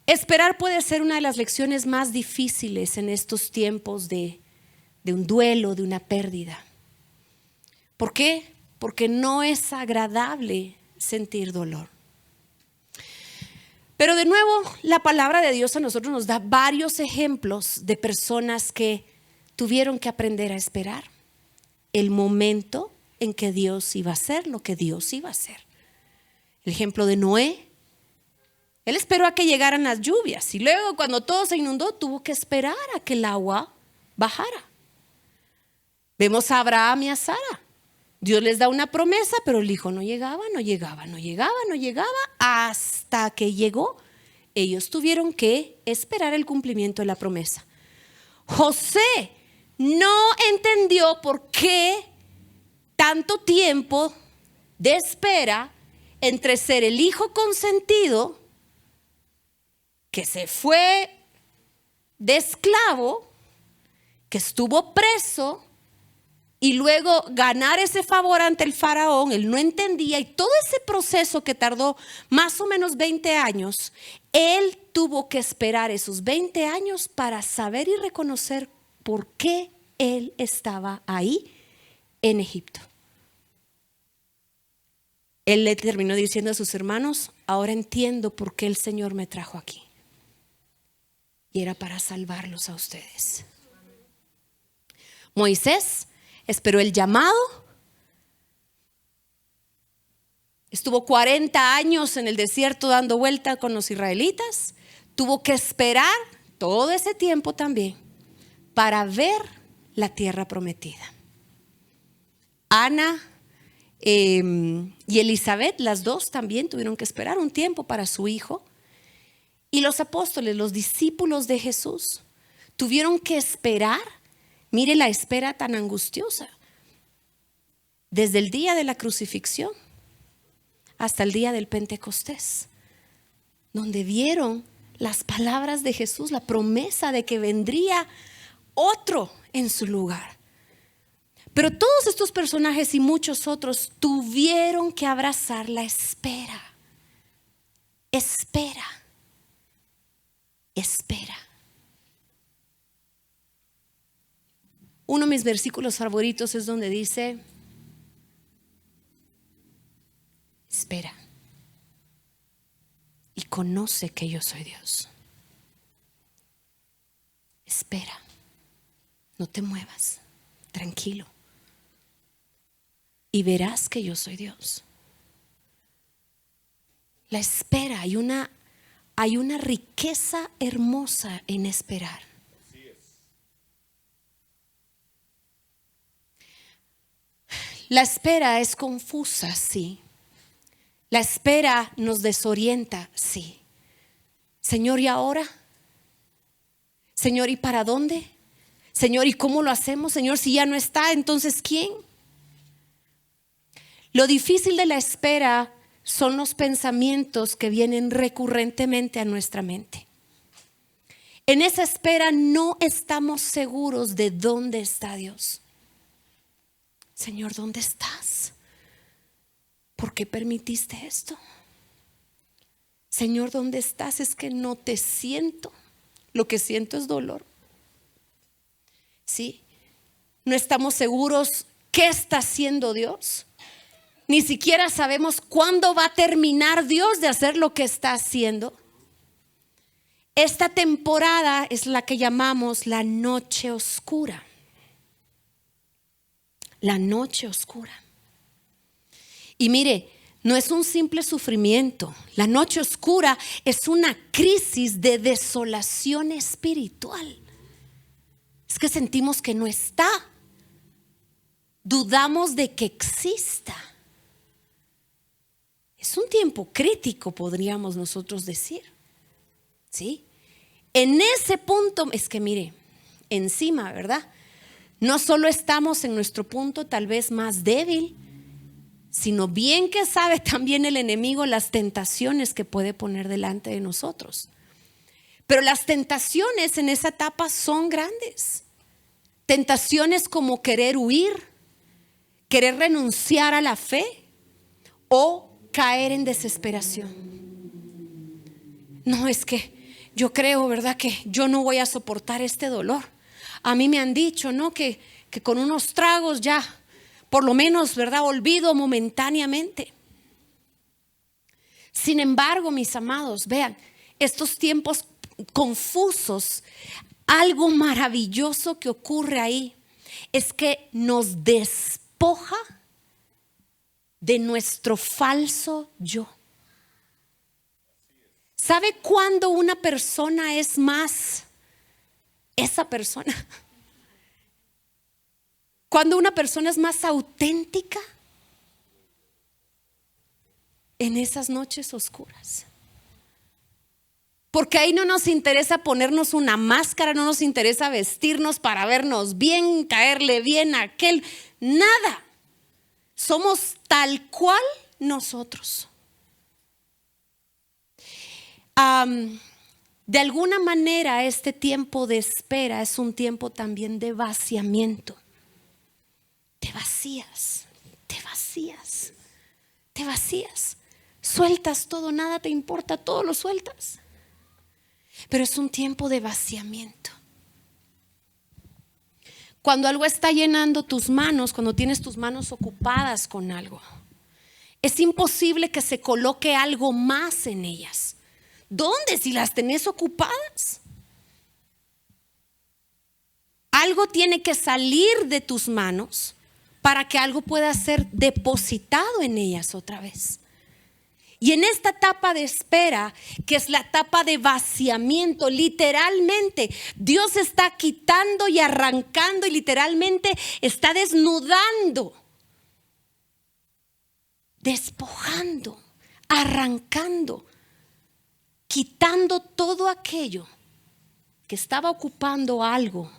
esperar puede ser una de las lecciones más difíciles en estos tiempos de un duelo, de una pérdida. ¿Por qué? Porque no es agradable sentir dolor. Pero de nuevo, la palabra de Dios a nosotros nos da varios ejemplos de personas que tuvieron que aprender a esperar el momento en que Dios iba a hacer lo que Dios iba a hacer. El ejemplo de Noé. Él esperó a que llegaran las lluvias y luego cuando todo se inundó tuvo que esperar a que el agua bajara. Vemos a Abraham y a Sara. Dios les da una promesa, pero el hijo no llegaba, hasta que llegó. Ellos tuvieron que esperar el cumplimiento de la promesa. José no entendió por qué tanto tiempo de espera entre ser el hijo consentido, que se fue de esclavo, que estuvo preso, y luego ganar ese favor ante el faraón. Él no entendía, y todo ese proceso que tardó más o menos 20 años, él tuvo que esperar esos 20 años para saber y reconocer por qué él estaba ahí en Egipto. Él le terminó diciendo a sus hermanos: ahora entiendo por qué el Señor me trajo aquí. Y era para salvarlos a ustedes. Moisés esperó el llamado. Estuvo 40 años en el desierto dando vuelta con los israelitas. Tuvo que esperar todo ese tiempo también para ver la tierra prometida. Ana y Elizabeth, las dos también tuvieron que esperar un tiempo para su hijo. Y los apóstoles, los discípulos de Jesús, tuvieron que esperar. Mire la espera tan angustiosa. Desde el día de la crucifixión hasta el día del Pentecostés, donde vieron las palabras de Jesús, la promesa de que vendría otro en su lugar. Pero todos estos personajes y muchos otros tuvieron que abrazar la espera. Espera. Espera. Uno de mis versículos favoritos es donde dice: espera y conoce que yo soy Dios. Espera, no te muevas, tranquilo, y verás que yo soy Dios. La espera, hay una riqueza hermosa en esperar. La espera es confusa, sí. La espera nos desorienta, sí. Señor, ¿y ahora? Señor, ¿y para dónde? Señor, ¿y cómo lo hacemos? Señor, si ya no está, entonces ¿quién? Lo difícil de la espera son los pensamientos que vienen recurrentemente a nuestra mente. En esa espera no estamos seguros de dónde está Dios. Señor, ¿dónde estás? ¿Por qué permitiste esto? Señor, ¿dónde estás? Es que no te siento. Lo que siento es dolor. ¿Sí? No estamos seguros qué está haciendo Dios. Ni siquiera sabemos cuándo va a terminar Dios de hacer lo que está haciendo. Esta temporada es la que llamamos la noche oscura. La noche oscura. Y mire, no es un simple sufrimiento. La noche oscura es una crisis de desolación espiritual. Es que sentimos que no está. Dudamos de que exista. Es un tiempo crítico, podríamos nosotros decir. ¿Sí? En ese punto, es que mire, encima, ¿verdad? No solo estamos en nuestro punto tal vez más débil, sino bien que sabe también el enemigo las tentaciones que puede poner delante de nosotros. Pero las tentaciones en esa etapa son grandes. Tentaciones como querer huir, querer renunciar a la fe o caer en desesperación. No, es que yo creo, ¿verdad?, que yo no voy a soportar este dolor. A mí me han dicho, ¿no?, que con unos tragos ya, por lo menos, ¿verdad?, olvido momentáneamente. Sin embargo, mis amados, vean, estos tiempos confusos, algo maravilloso que ocurre ahí es que nos despoja de nuestro falso yo. ¿Sabe cuándo una persona es más esa persona? Cuando una persona es más auténtica en esas noches oscuras. Porque ahí no nos interesa ponernos una máscara, no nos interesa vestirnos para vernos bien, caerle bien a aquel, nada. Somos tal cual nosotros. De alguna manera este tiempo de espera es un tiempo también de vaciamiento. Te vacías, te vacías, te vacías. Sueltas todo, nada te importa, todo lo sueltas. Pero es un tiempo de vaciamiento. Cuando algo está llenando tus manos, cuando tienes tus manos ocupadas con algo, es imposible que se coloque algo más en ellas. ¿Dónde si las tenés ocupadas? Algo tiene que salir de tus manos para que algo pueda ser depositado en ellas otra vez. Y en esta etapa de espera, que es la etapa de vaciamiento, literalmente Dios está quitando y arrancando y literalmente está desnudando, despojando, arrancando, quitando todo aquello que estaba ocupando algo,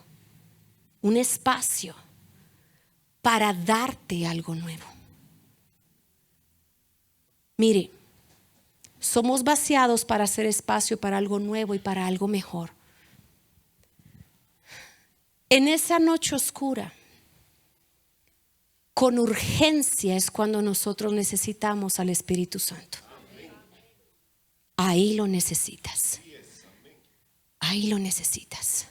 un espacio, para darte algo nuevo. Mire, somos vaciados para hacer espacio para algo nuevo y para algo mejor. En esa noche oscura, con urgencia es cuando nosotros necesitamos al Espíritu Santo. Ahí lo necesitas. Ahí lo necesitas.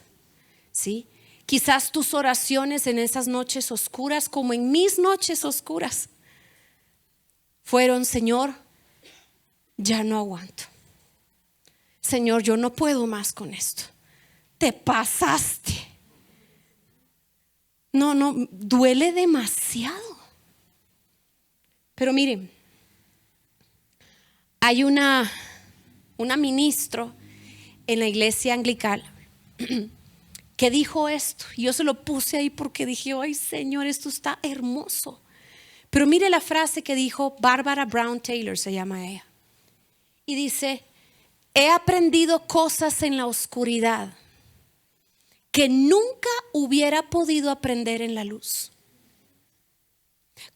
¿Sí? Quizás tus oraciones en esas noches oscuras, como en mis noches oscuras, fueron: Señor, ya no aguanto. Señor, yo no puedo más con esto. Te pasaste. No, duele demasiado. Pero miren, hay una ministro en la iglesia anglicana que dijo esto. Yo se lo puse ahí porque dije: ay, Señor, esto está hermoso. Pero mire la frase que dijo Barbara Brown Taylor, se llama ella. Y dice: he aprendido cosas en la oscuridad que nunca hubiera podido aprender en la luz.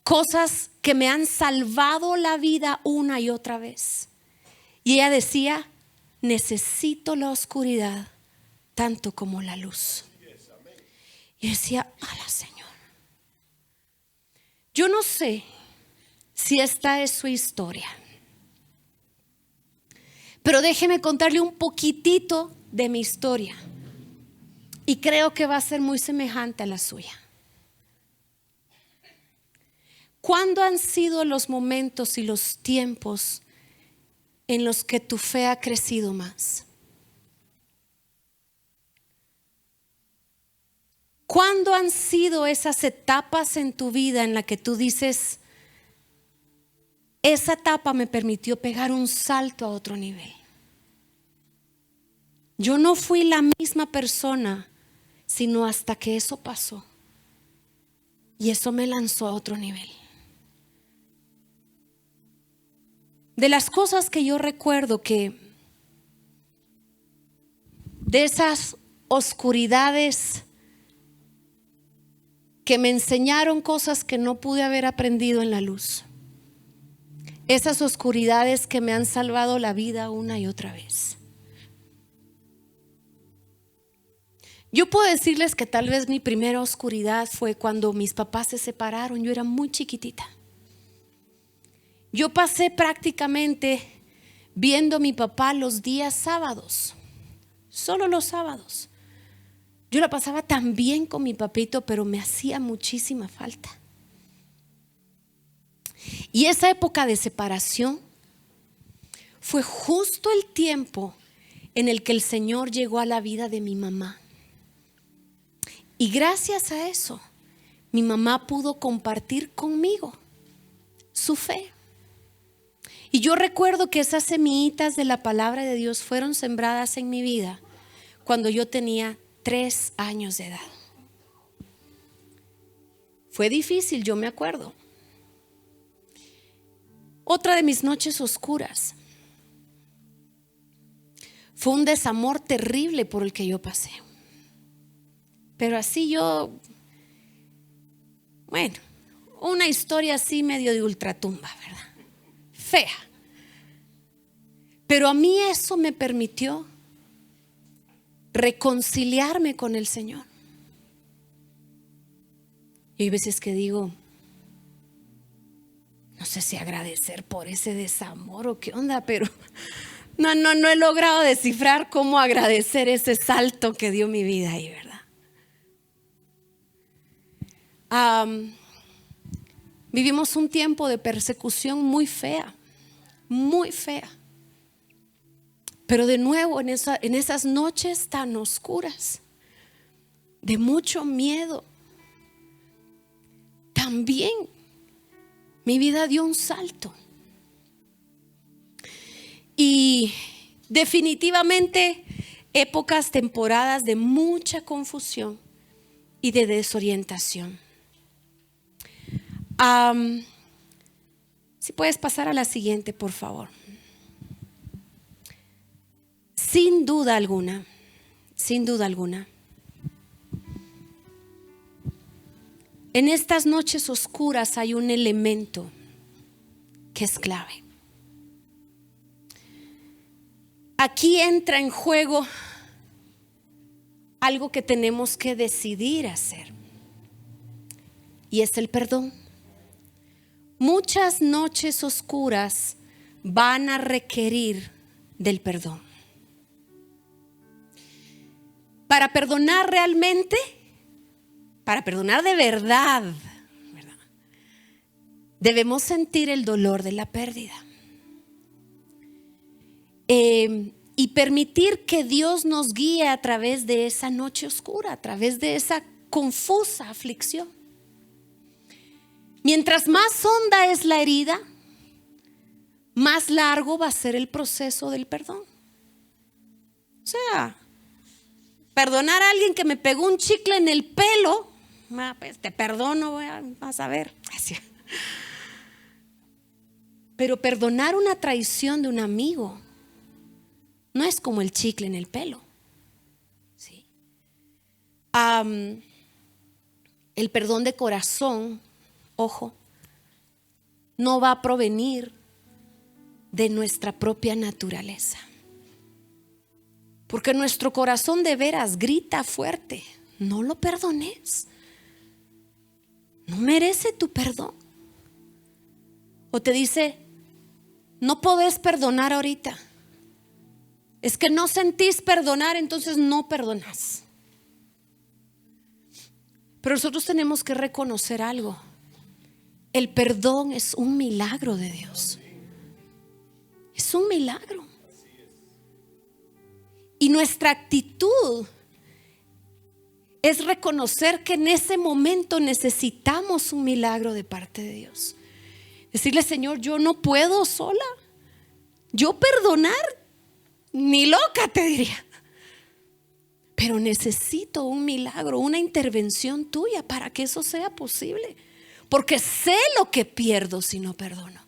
Cosas que me han salvado la vida una y otra vez. Y ella decía: necesito la oscuridad tanto como la luz. Y decía: ala, Señor. Yo no sé si esta es su historia, pero déjeme contarle un poquitito de mi historia. Y creo que va a ser muy semejante a la suya. ¿Cuándo han sido los momentos y los tiempos en los que tu fe ha crecido más? ¿Cuándo han sido esas etapas en tu vida en la que tú dices: esa etapa me permitió pegar un salto a otro nivel? Yo no fui la misma persona sino hasta que eso pasó. Y eso me lanzó a otro nivel. De las cosas que yo recuerdo, que de esas oscuridades que me enseñaron cosas que no pude haber aprendido en la luz, esas oscuridades que me han salvado la vida una y otra vez. Yo puedo decirles que tal vez mi primera oscuridad fue cuando mis papás se separaron. Yo era muy chiquitita. Yo pasé prácticamente viendo a mi papá los días sábados, solo los sábados. Yo la pasaba tan bien con mi papito, pero me hacía muchísima falta. Y esa época de separación fue justo el tiempo en el que el Señor llegó a la vida de mi mamá. Y gracias a eso, mi mamá pudo compartir conmigo su fe. Y yo recuerdo que esas semillitas de la palabra de Dios fueron sembradas en mi vida cuando yo tenía 3 años de edad. Fue difícil, yo me acuerdo. Otra de mis noches oscuras fue un desamor terrible por el que yo pasé. Pero así yo, bueno, una historia así medio de ultratumba, ¿verdad? Fea. Pero a mí eso me permitió reconciliarme con el Señor. Y hay veces que digo, no sé si agradecer por ese desamor o qué onda, pero no he logrado descifrar cómo agradecer ese salto que dio mi vida ahí, ¿verdad? Vivimos un tiempo de persecución muy fea, muy fea. Pero de nuevo en esas noches tan oscuras, de mucho miedo, también mi vida dio un salto. Y definitivamente épocas, temporadas de mucha confusión y de desorientación. Si puedes pasar a la siguiente, por favor. Sin duda alguna, en estas noches oscuras hay un elemento que es clave. Aquí entra en juego algo que tenemos que decidir hacer, y es el perdón. Muchas noches oscuras van a requerir del perdón. Para perdonar realmente, para perdonar de verdad, debemos sentir el dolor de la pérdida. Y permitir que Dios nos guíe a través de esa noche oscura, a través de esa confusa aflicción. Mientras más honda es la herida, más largo va a ser el proceso del perdón. O sea, perdonar a alguien que me pegó un chicle en el pelo, pues te perdono, vas a ver. Pero perdonar una traición de un amigo no es como el chicle en el pelo. ¿Sí? El perdón de corazón, ojo, no va a provenir de nuestra propia naturaleza. Porque nuestro corazón de veras grita fuerte: no lo perdones, no merece tu perdón. O te dice: no podés perdonar ahorita, es que no sentís perdonar, entonces no perdonas. Pero nosotros tenemos que reconocer algo: el perdón es un milagro de Dios. Es un milagro. Y nuestra actitud es reconocer que en ese momento necesitamos un milagro de parte de Dios. Decirle: Señor, yo no puedo sola. Yo perdonar, ni loca te diría. Pero necesito un milagro, una intervención tuya para que eso sea posible. Porque sé lo que pierdo si no perdono.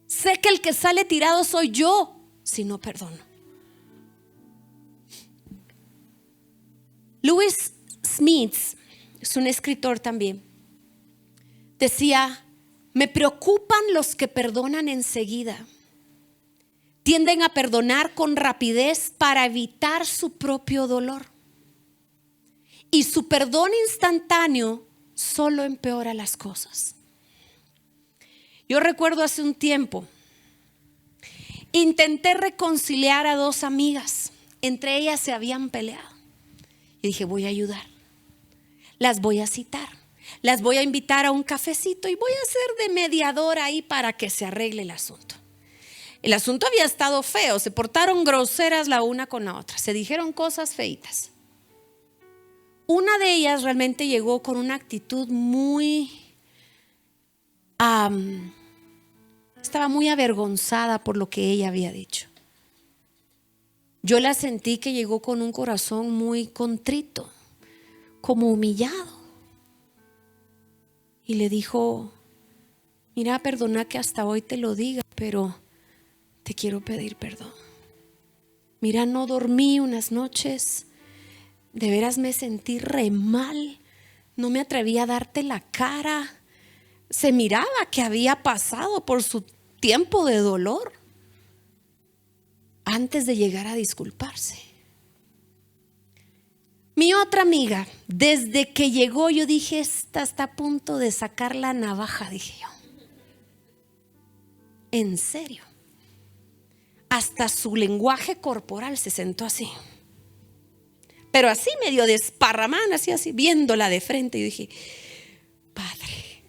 Sé que el que sale tirado soy yo si no perdono. Lewis Smith es un escritor también. Decía: me preocupan los que perdonan enseguida. Tienden a perdonar con rapidez para evitar su propio dolor. Y su perdón instantáneo solo empeora las cosas. Yo recuerdo hace un tiempo, intenté reconciliar a dos amigas. Entre ellas se habían peleado. Y dije: voy a ayudar. Las voy a citar. Las voy a invitar a un cafecito y voy a ser de mediadora ahí para que se arregle el asunto. El asunto había estado feo. Se portaron groseras la una con la otra. Se dijeron cosas feitas. Una de ellas realmente llegó con una actitud estaba muy avergonzada por lo que ella había dicho. Yo la sentí que llegó con un corazón muy contrito, como humillado. Y le dijo: mira, perdona que hasta hoy te lo diga, pero te quiero pedir perdón. Mira, no dormí unas noches, de veras me sentí re mal, no me atreví a darte la cara. Se miraba que había pasado por su tiempo de dolor antes de llegar a disculparse. Mi otra amiga, desde que llegó, yo dije: esta está a punto de sacar la navaja, dije yo. En serio. Hasta su lenguaje corporal se sentó así, pero así medio desparramada, así, viéndola de frente. Y dije: Padre,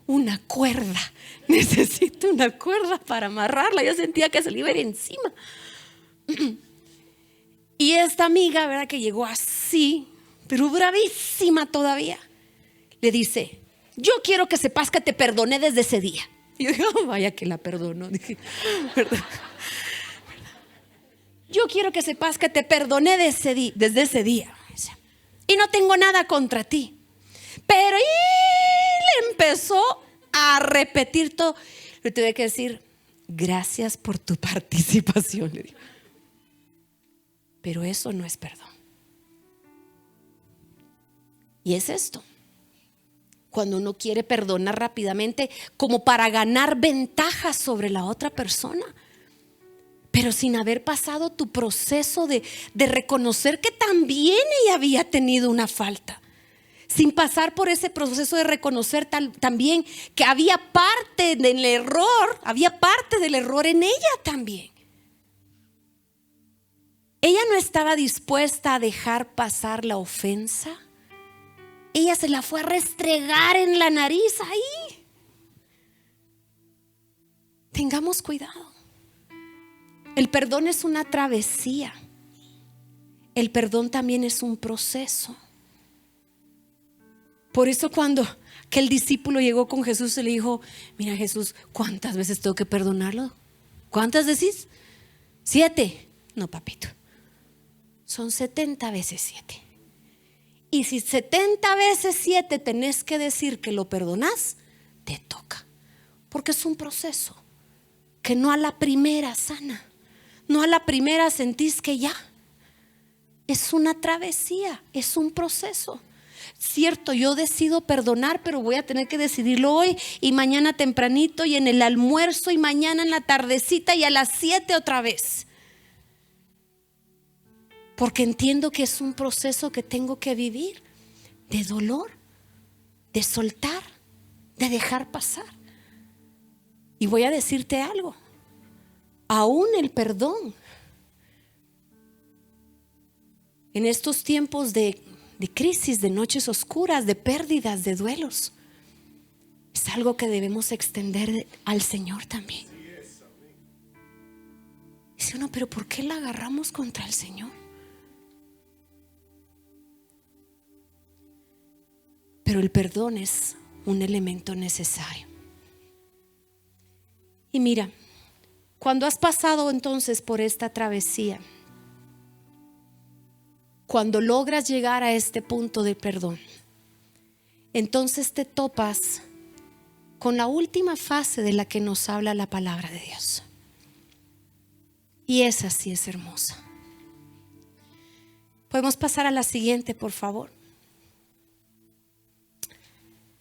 una cuerda, necesito una cuerda para amarrarla. Yo sentía que se le iba a ir encima. Y esta amiga, ¿verdad?, que llegó así, pero bravísima todavía, le dice: yo quiero que sepas que te perdoné desde ese día. Y yo dije: oh, vaya que la perdono. Dije: ¿verdad? Yo quiero que sepas que te perdoné desde ese día. Y no tengo nada contra ti. Pero le empezó a repetir todo. Le tuve que decir: gracias por tu participación, le digo. Pero eso no es perdón. Y es esto: cuando uno quiere perdonar rápidamente, como para ganar ventaja sobre la otra persona, pero sin haber pasado tu proceso de reconocer que también ella había tenido una falta, sin pasar por ese proceso de reconocer también que había parte del error en ella también. Ella no estaba dispuesta a dejar pasar la ofensa. Ella se la fue a restregar en la nariz ahí. Tengamos cuidado. El perdón es una travesía. El perdón también es un proceso. Por eso cuando aquel discípulo llegó con Jesús, se le dijo: mira, Jesús, ¿cuántas veces tengo que perdonarlo? ¿Cuántas decís? 7. No, papito, son 70 veces 7. Y si 70 veces 7 tenés que decir que lo perdonás, te toca. Porque es un proceso que no a la primera sana, no a la primera sentís que ya. Es una travesía, es un proceso. Cierto, yo decido perdonar, pero voy a tener que decidirlo hoy y mañana tempranito y en el almuerzo y mañana en la tardecita y a las 7 otra vez. Porque entiendo que es un proceso que tengo que vivir, de dolor, de soltar, de dejar pasar. Y voy a decirte algo: aún el perdón en estos tiempos de crisis, de noches oscuras, de pérdidas, de duelos, es algo que debemos extender al Señor también. Dice uno: pero ¿por qué la agarramos contra el Señor? Pero el perdón es un elemento necesario. Y mira, cuando has pasado entonces por esta travesía, cuando logras llegar a este punto de perdón, entonces te topas con la última fase de la que nos habla la palabra de Dios. Y esa sí es hermosa. Podemos pasar a la siguiente, por favor.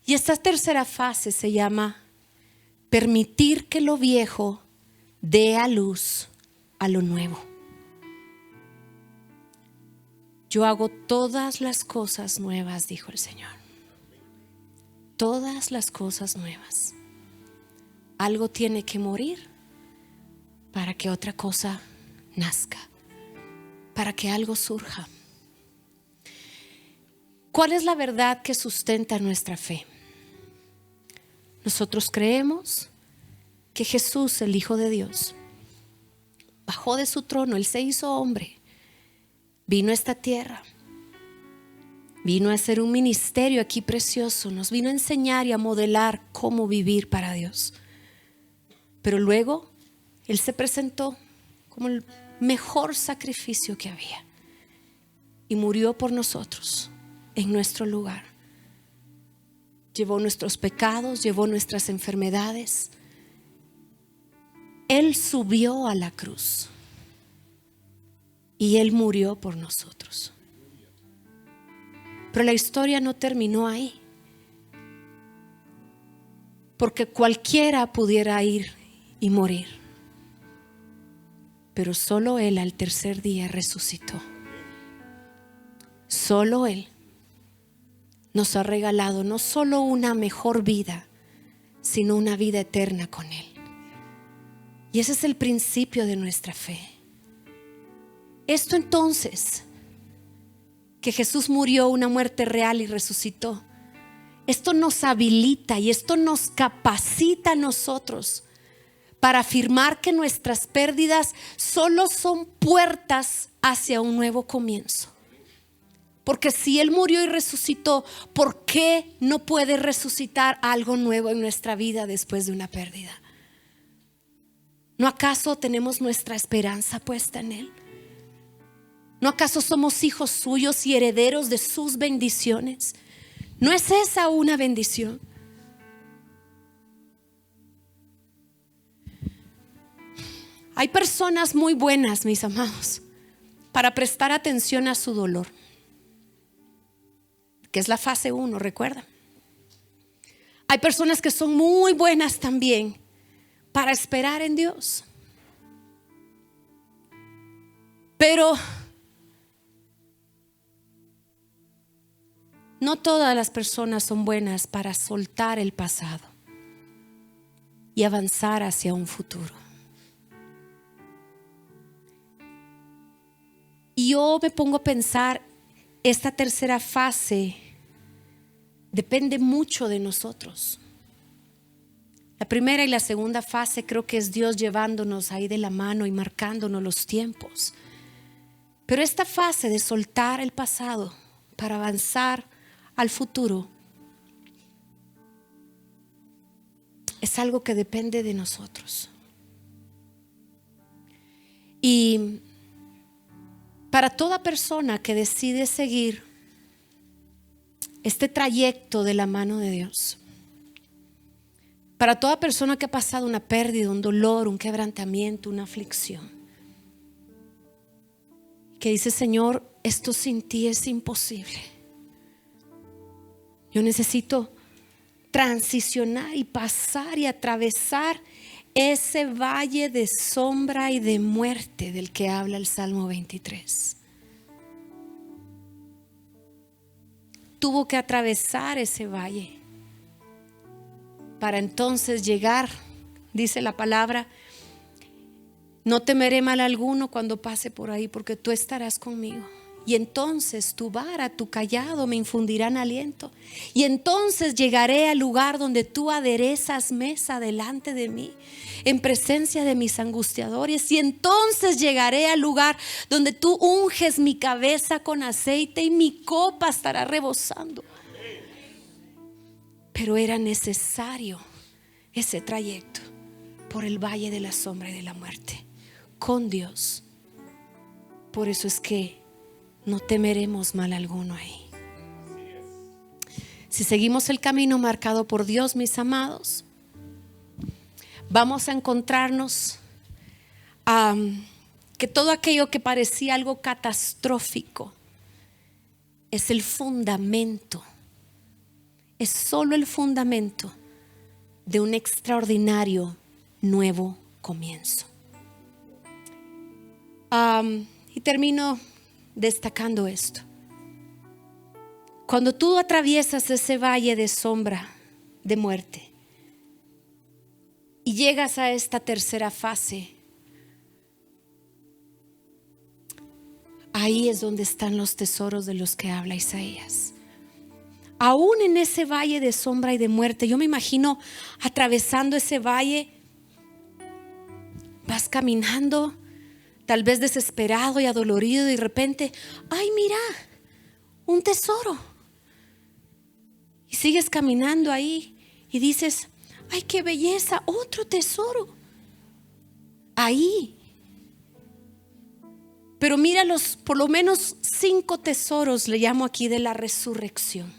Y esta tercera fase se llama permitir que lo viejo dé a luz a lo nuevo. Yo hago todas las cosas nuevas, dijo el Señor. Todas las cosas nuevas. Algo tiene que morir para que otra cosa nazca, para que algo surja. ¿Cuál es la verdad que sustenta nuestra fe? Nosotros creemos que Jesús, el Hijo de Dios, bajó de su trono, Él se hizo hombre, vino a esta tierra, vino a hacer un ministerio aquí precioso, nos vino a enseñar y a modelar cómo vivir para Dios. Pero luego Él se presentó como el mejor sacrificio que había y murió por nosotros. en nuestro lugar. Llevó nuestros pecados, llevó nuestras enfermedades. Él subió a la cruz y Él murió por nosotros. Pero la historia no terminó ahí, porque cualquiera pudiera ir y morir, pero solo Él al tercer día resucitó. Solo Él nos ha regalado no solo una mejor vida, sino una vida eterna con Él. Y ese es el principio de nuestra fe. Esto entonces, que Jesús murió una muerte real y resucitó, esto nos habilita y esto nos capacita a nosotros para afirmar que nuestras pérdidas solo son puertas hacia un nuevo comienzo. Porque si Él murió y resucitó, ¿por qué no puede resucitar algo nuevo en nuestra vida después de una pérdida? ¿No acaso tenemos nuestra esperanza puesta en Él? ¿No acaso somos hijos suyos y herederos de sus bendiciones? ¿No es esa una bendición? Hay personas muy buenas, mis amados, para prestar atención a su dolor, que es la fase 1, recuerda. Hay personas que son muy buenas también para esperar en Dios. Pero no todas las personas son buenas para soltar el pasado y avanzar hacia un futuro. Y yo me pongo a pensar, esta tercera fase depende mucho de nosotros. La primera y la segunda fase creo que es Dios llevándonos ahí de la mano y marcándonos los tiempos. Pero esta fase de soltar el pasado para avanzar al futuro es algo que depende de nosotros. Y para toda persona que decide seguir este trayecto de la mano de Dios, para toda persona que ha pasado una pérdida, un dolor, un quebrantamiento, una aflicción, que dice: Señor, esto sin ti es imposible. Yo necesito transicionar y pasar y atravesar ese valle de sombra y de muerte del que habla el Salmo 23. Tuvo que atravesar ese valle para entonces llegar, dice la palabra: no temeré mal alguno cuando pase por ahí, porque tú estarás conmigo. Y entonces tu vara, tu callado me infundirán aliento. Y entonces llegaré al lugar donde tú aderezas mesa delante de mí, en presencia de mis angustiadores. Y entonces llegaré al lugar donde tú unges mi cabeza con aceite y mi copa estará rebosando. Pero era necesario ese trayecto por el valle de la sombra y de la muerte con Dios. Por eso es que no temeremos mal alguno ahí. Si seguimos el camino marcado por Dios, mis amados, vamos a encontrarnos que todo aquello que parecía algo catastrófico es el fundamento, es solo el fundamento de un extraordinario nuevo comienzo. Y termino destacando esto. Cuando tú atraviesas ese valle de sombra, de muerte, y llegas a esta tercera fase, ahí es donde están los tesoros de los que habla Isaías. Aún en ese valle de sombra y de muerte, yo me imagino atravesando ese valle, vas caminando, tal vez desesperado y adolorido, y de repente, ay, mira, un tesoro. Y sigues caminando ahí y dices, ay, qué belleza, otro tesoro. Ahí. Pero mira los por lo menos 5 tesoros, le llamo aquí, de la resurrección.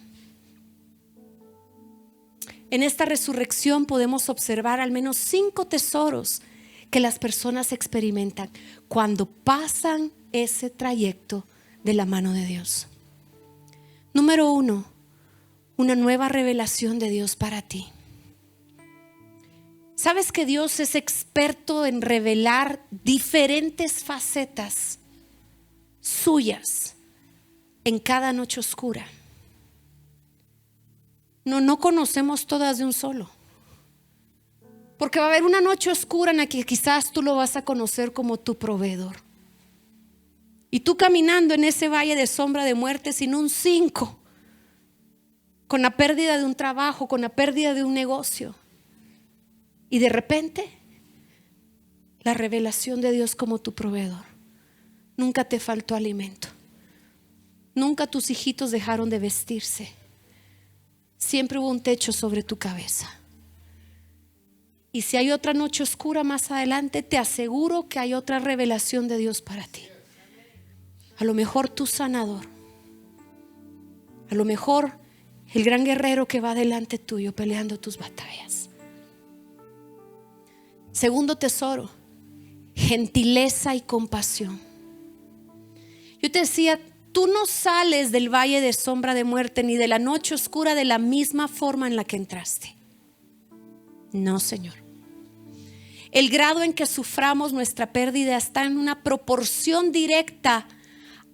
En esta resurrección podemos observar al menos 5 tesoros que las personas experimentan cuando pasan ese trayecto de la mano de Dios. Número 1, una nueva revelación de Dios para ti. ¿Sabes que Dios es experto en revelar diferentes facetas suyas en cada noche oscura? No conocemos todas de un solo. Porque va a haber una noche oscura en la que quizás tú lo vas a conocer como tu proveedor. Y tú caminando en ese valle de sombra de muerte sin un 5, con la pérdida de un trabajo, con la pérdida de un negocio. Y de repente, la revelación de Dios como tu proveedor. Nunca te faltó alimento. Nunca tus hijitos dejaron de vestirse. Siempre hubo un techo sobre tu cabeza. Y si hay otra noche oscura más adelante, te aseguro que hay otra revelación de Dios para ti. A lo mejor tu sanador. A lo mejor el gran guerrero que va delante tuyo peleando tus batallas. Segundo tesoro, gentileza y compasión. Yo te decía, tú no sales del valle de sombra de muerte ni de la noche oscura de la misma forma en la que entraste. No, Señor. El grado en que suframos nuestra pérdida está en una proporción directa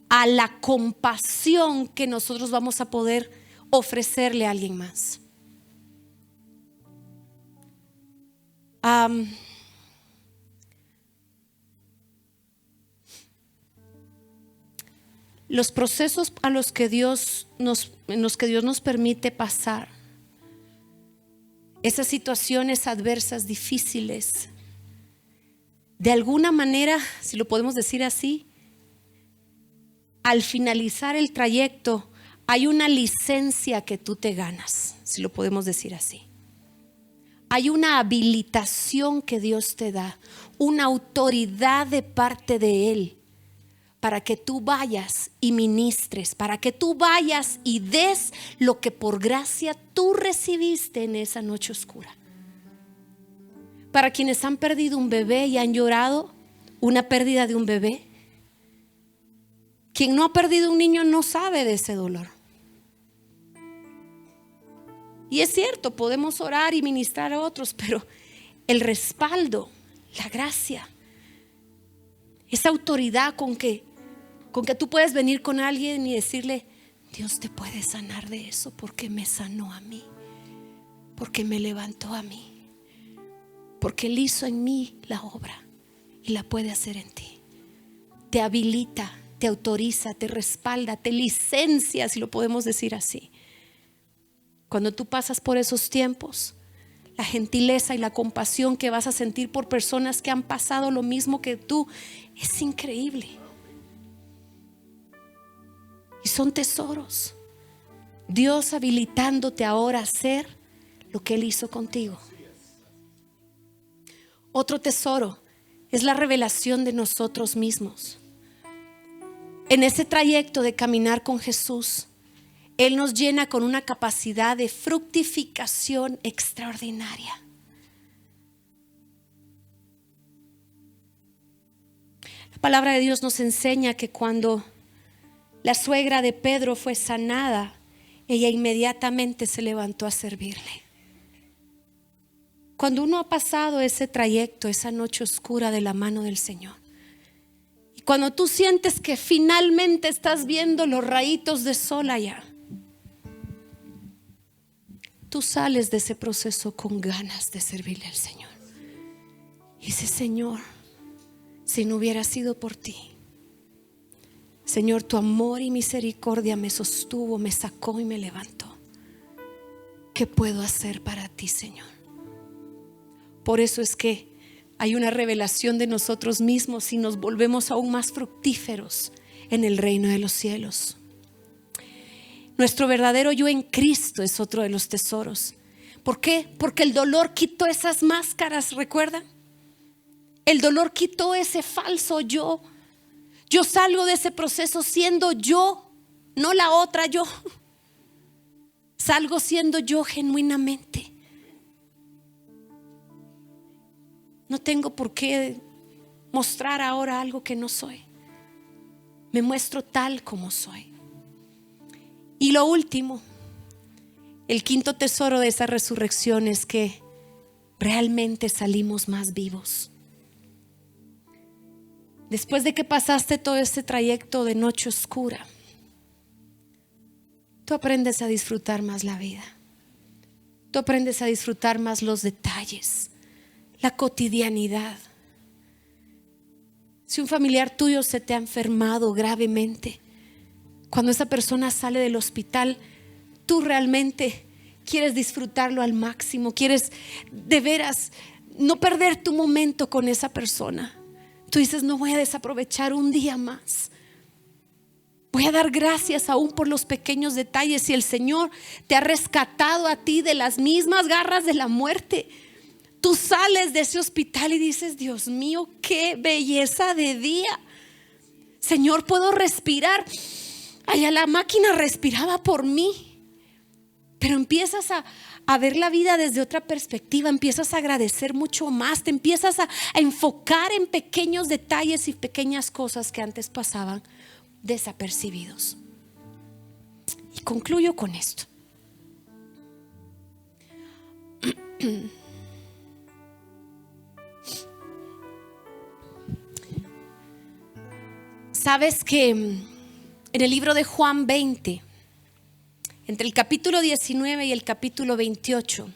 a la compasión que nosotros vamos a poder ofrecerle a alguien más. Los procesos en los que Dios nos permite pasar, esas situaciones adversas, difíciles, de alguna manera, si lo podemos decir así, al finalizar el trayecto hay una licencia que tú te ganas, si lo podemos decir así. Hay una habilitación que Dios te da, una autoridad de parte de Él, para que tú vayas y ministres, para que tú vayas y des lo que por gracia tú recibiste en esa noche oscura. Para quienes han perdido un bebé y han llorado una pérdida de un bebé, quien no ha perdido un niño no sabe de ese dolor. Y es cierto, podemos orar y ministrar a otros, pero el respaldo, la gracia, esa autoridad con que tú puedes venir con alguien y decirle: Dios te puede sanar de eso porque me sanó a mí, porque me levantó a mí, porque Él hizo en mí la obra y la puede hacer en ti. Te habilita, te autoriza, te respalda, te licencia, si lo podemos decir así. Cuando tú pasas por esos tiempos, la gentileza y la compasión que vas a sentir por personas que han pasado lo mismo que tú es increíble. Y son tesoros. Dios habilitándote ahora a hacer lo que Él hizo contigo. Otro tesoro es la revelación de nosotros mismos. En ese trayecto de caminar con Jesús, Él nos llena con una capacidad de fructificación extraordinaria. La palabra de Dios nos enseña que cuando la suegra de Pedro fue sanada, ella inmediatamente se levantó a servirle. Cuando uno ha pasado ese trayecto, esa noche oscura de la mano del Señor, y cuando tú sientes que finalmente estás viendo los rayitos de sol allá, tú sales de ese proceso con ganas de servirle al Señor. Y dices: Señor, si no hubiera sido por ti, Señor, tu amor y misericordia me sostuvo, me sacó y me levantó. ¿Qué puedo hacer para ti, Señor? Por eso es que hay una revelación de nosotros mismos y nos volvemos aún más fructíferos en el reino de los cielos. Nuestro verdadero yo en Cristo es otro de los tesoros. ¿Por qué? Porque el dolor quitó esas máscaras, ¿recuerdan? El dolor quitó ese falso yo. Yo salgo de ese proceso siendo yo, no la otra yo. Salgo siendo yo genuinamente. No tengo por qué mostrar ahora algo que no soy. Me muestro tal como soy. Y lo último, el quinto tesoro de esa resurrección es que realmente salimos más vivos. Después de que pasaste todo este trayecto de noche oscura, tú aprendes a disfrutar más la vida. Tú aprendes a disfrutar más los detalles, la cotidianidad. Si un familiar tuyo se te ha enfermado gravemente, cuando esa persona sale del hospital, tú realmente quieres disfrutarlo al máximo, quieres de veras no perder tu momento con esa persona. Tú dices, no voy a desaprovechar un día más. Voy a dar gracias aún por los pequeños detalles. Si el Señor te ha rescatado a ti de las mismas garras de la muerte, tú sales de ese hospital y dices, Dios mío, qué belleza de día. Señor, puedo respirar. Allá la máquina respiraba por mí. Pero empiezas a ver la vida desde otra perspectiva, empiezas a agradecer mucho más, te empiezas a enfocar en pequeños detalles y pequeñas cosas que antes pasaban desapercibidos. Y concluyo con esto. Sabes que en el libro de Juan 20, entre el capítulo 19 y el capítulo 28,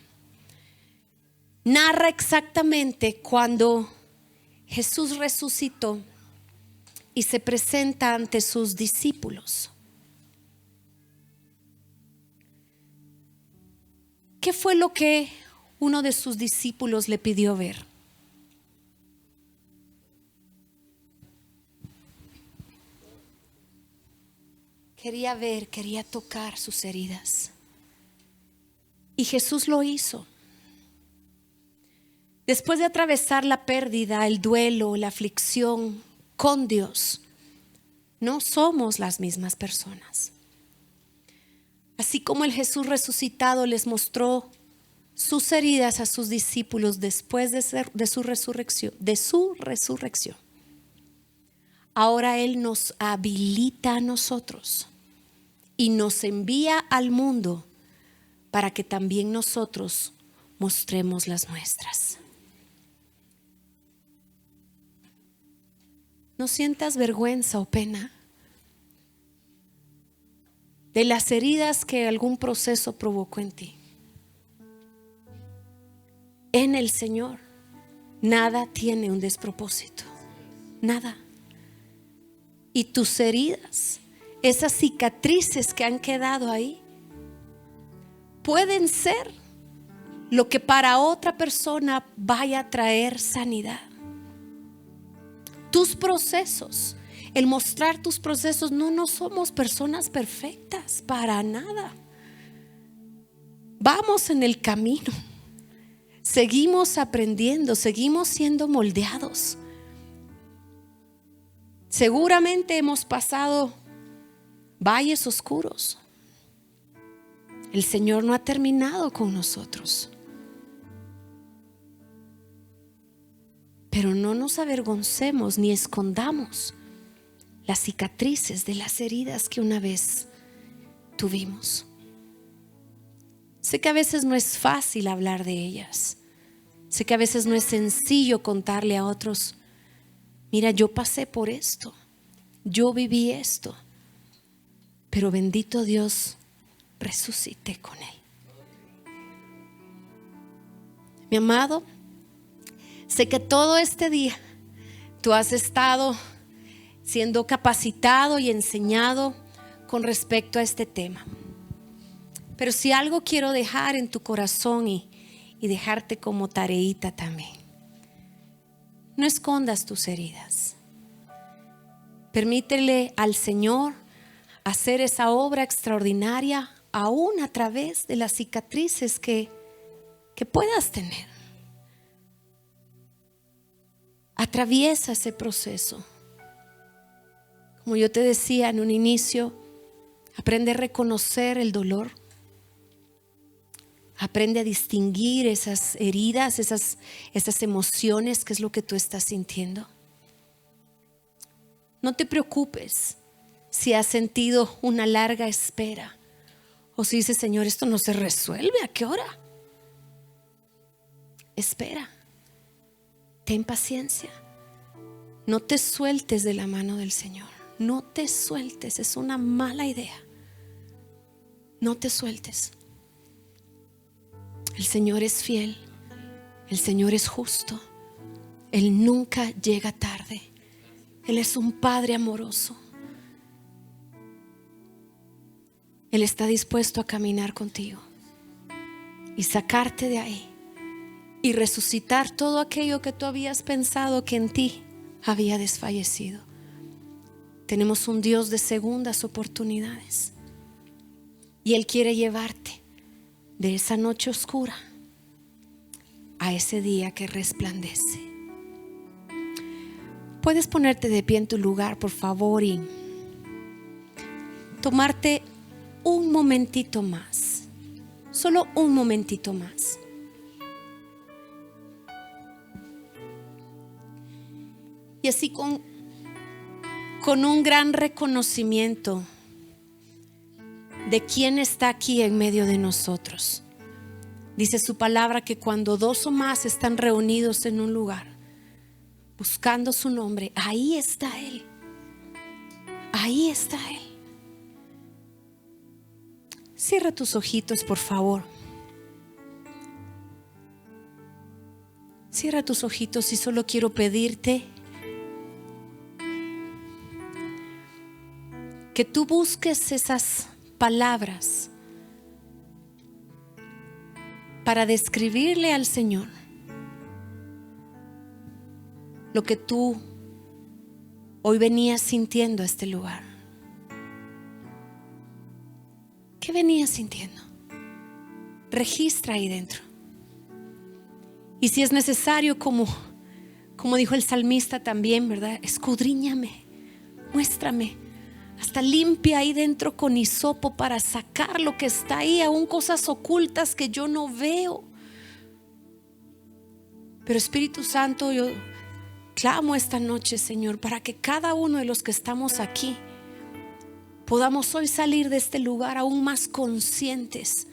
narra exactamente cuando Jesús resucitó y se presenta ante sus discípulos. ¿Qué fue lo que uno de sus discípulos le pidió ver? Quería ver, quería tocar sus heridas. Y Jesús lo hizo. Después de atravesar la pérdida, el duelo, la aflicción con Dios, no somos las mismas personas. Así como el Jesús resucitado les mostró sus heridas a sus discípulos después de su resurrección, ahora Él nos habilita a nosotros y nos envía al mundo para que también nosotros mostremos las nuestras. No sientas vergüenza o pena de las heridas que algún proceso provocó en ti. En el Señor nada tiene un despropósito, nada. Y tus heridas, esas cicatrices que han quedado ahí, pueden ser lo que para otra persona vaya a traer sanidad. Tus procesos, el mostrar tus procesos, no somos personas perfectas para nada. Vamos en el camino, seguimos aprendiendo, seguimos siendo moldeados. Seguramente hemos pasado valles oscuros. El Señor no ha terminado con nosotros. Pero no nos avergoncemos ni escondamos las cicatrices de las heridas que una vez tuvimos. Sé que a veces no es fácil hablar de ellas. Sé que a veces no es sencillo contarle a otros, mira, yo pasé por esto, yo viví esto, pero bendito Dios, resucité con Él. Mi amado, sé que todo este día tú has estado siendo capacitado y enseñado con respecto a este tema. Pero si algo quiero dejar en tu corazón y dejarte como tareita también, no escondas tus heridas. Permítele al Señor hacer esa obra extraordinaria aún a través de las cicatrices que puedas tener. Atraviesa ese proceso. Como yo te decía en un inicio, aprende a reconocer el dolor. Aprende a distinguir esas heridas, esas emociones, qué es lo que tú estás sintiendo. No te preocupes si has sentido una larga espera o si dices, Señor, esto no se resuelve, ¿a qué hora? Espera, ten paciencia, no te sueltes de la mano del Señor, no te sueltes, es una mala idea, no te sueltes. El Señor es fiel, el Señor es justo, Él nunca llega tarde, Él es un Padre amoroso. Él está dispuesto a caminar contigo y sacarte de ahí y resucitar todo aquello que tú habías pensado que en ti había desfallecido. Tenemos un Dios de segundas oportunidades y Él quiere llevarte de esa noche oscura a ese día que resplandece. Puedes ponerte de pie en tu lugar, por favor, y tomarte un momentito más, solo un momentito más. Y así con un gran reconocimiento de quién está aquí en medio de nosotros. Dice su palabra que cuando dos o más están reunidos en un lugar, buscando su nombre, ahí está Él. Ahí está Él. Cierra tus ojitos, por favor. Cierra tus ojitos y solo quiero pedirte que tú busques esas palabras para describirle al Señor lo que tú hoy venías sintiendo a este lugar. ¿Qué venías sintiendo? Registra ahí dentro. Y si es necesario, como dijo el salmista también, ¿verdad? Escudriñame, muéstrame. Hasta limpia ahí dentro con hisopo para sacar lo que está ahí, aún cosas ocultas que yo no veo. Pero Espíritu Santo, yo clamo esta noche, Señor, para que cada uno de los que estamos aquí podamos hoy salir de este lugar aún más conscientes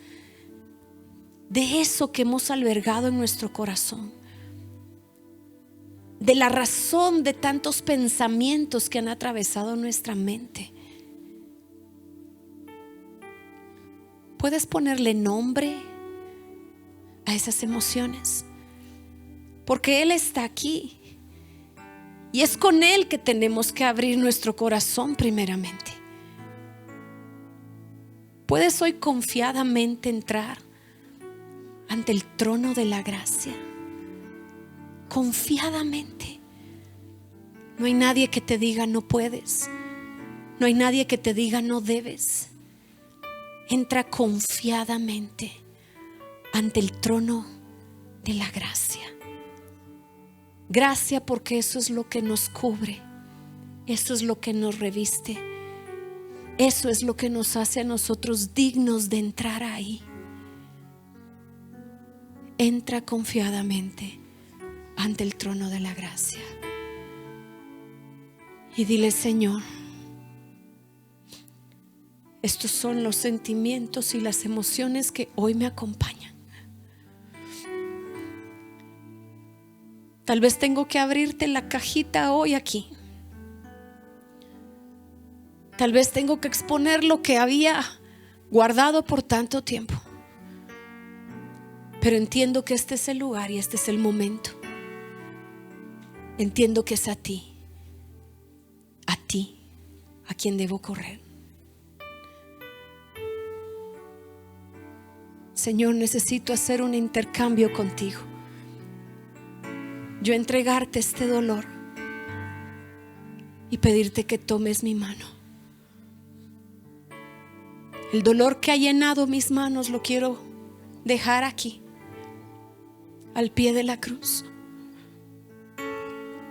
de eso que hemos albergado en nuestro corazón, de la razón de tantos pensamientos que han atravesado nuestra mente. ¿Puedes ponerle nombre a esas emociones? Porque Él está aquí y es con Él que tenemos que abrir nuestro corazón primeramente. ¿Puedes hoy confiadamente entrar ante el trono de la gracia? Confiadamente. No hay nadie que te diga no puedes. No hay nadie que te diga no debes. Entra confiadamente ante el trono de la gracia. Gracia, porque eso es lo que nos cubre, eso es lo que nos reviste, eso es lo que nos hace a nosotros dignos de entrar ahí. Entra confiadamente ante el trono de la gracia y dile: Señor, estos son los sentimientos y las emociones que hoy me acompañan. Tal vez tengo que abrirte la cajita hoy aquí. Tal vez tengo que exponer lo que había guardado por tanto tiempo. Pero entiendo que este es el lugar y este es el momento. Entiendo que es a ti a quien debo correr. Señor, necesito hacer un intercambio contigo. Yo entregarte este dolor y pedirte que tomes mi mano. El dolor que ha llenado mis manos lo quiero dejar aquí, al pie de la cruz,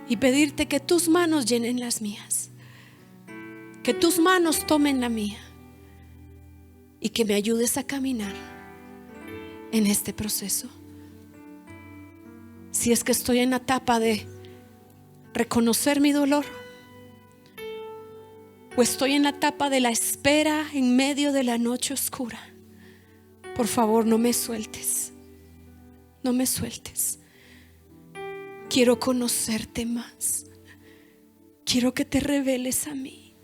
y pedirte que tus manos llenen las mías. que tus manos tomen la mía y que me ayudes a caminar en este proceso. Si es que estoy en la etapa de reconocer mi dolor, o estoy en la etapa de la espera en medio de la noche oscura, por favor, no me sueltes. No me sueltes. Quiero conocerte más. Quiero que te reveles a mí.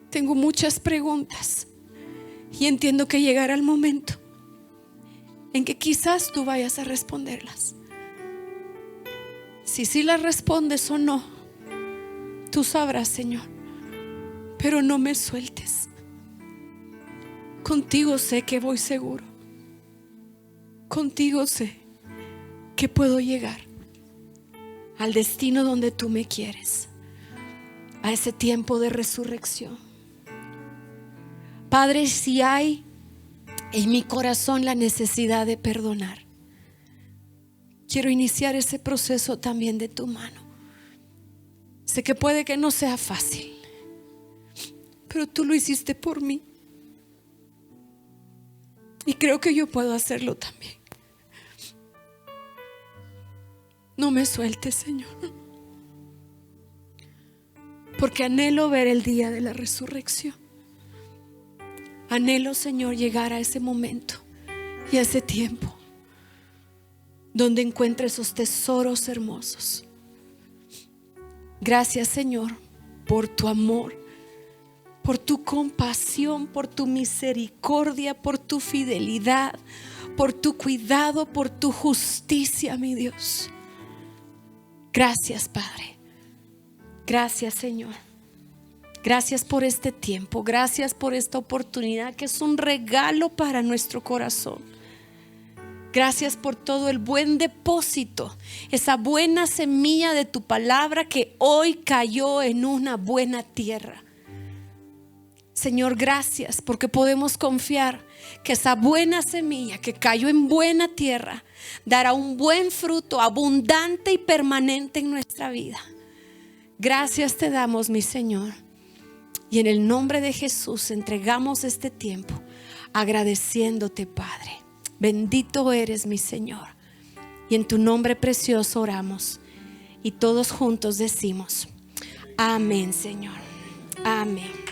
Tengo muchas preguntas y entiendo que llegará el momento en que quizás tú vayas a responderlas. Si sí las respondes o no, tú sabrás, Señor. Pero no me sueltes. Contigo sé que voy seguro. Contigo sé que puedo llegar al destino donde tú me quieres, a ese tiempo de resurrección. Padre, si hay en mi corazón la necesidad de perdonar, quiero iniciar ese proceso también de tu mano. Sé que puede que no sea fácil, pero tú lo hiciste por mí. Y creo que yo puedo hacerlo también. No me sueltes, Señor, porque anhelo ver el día de la resurrección. Anhelo, Señor, llegar a ese momento y a ese tiempo donde encuentre esos tesoros hermosos. Gracias, Señor, por tu amor, por tu compasión, por tu misericordia, por tu fidelidad, por tu cuidado, por tu justicia, mi Dios. Gracias, Padre. Gracias, Señor. Gracias por este tiempo. Gracias por esta oportunidad que es un regalo para nuestro corazón. Gracias por todo el buen depósito, esa buena semilla de tu palabra que hoy cayó en una buena tierra. Señor, gracias porque podemos confiar que esa buena semilla que cayó en buena tierra dará un buen fruto abundante y permanente en nuestra vida. Gracias te damos, mi Señor, y en el nombre de Jesús entregamos este tiempo agradeciéndote, Padre. Bendito eres, mi Señor, y en tu nombre precioso oramos y todos juntos decimos amén, Señor. Amén.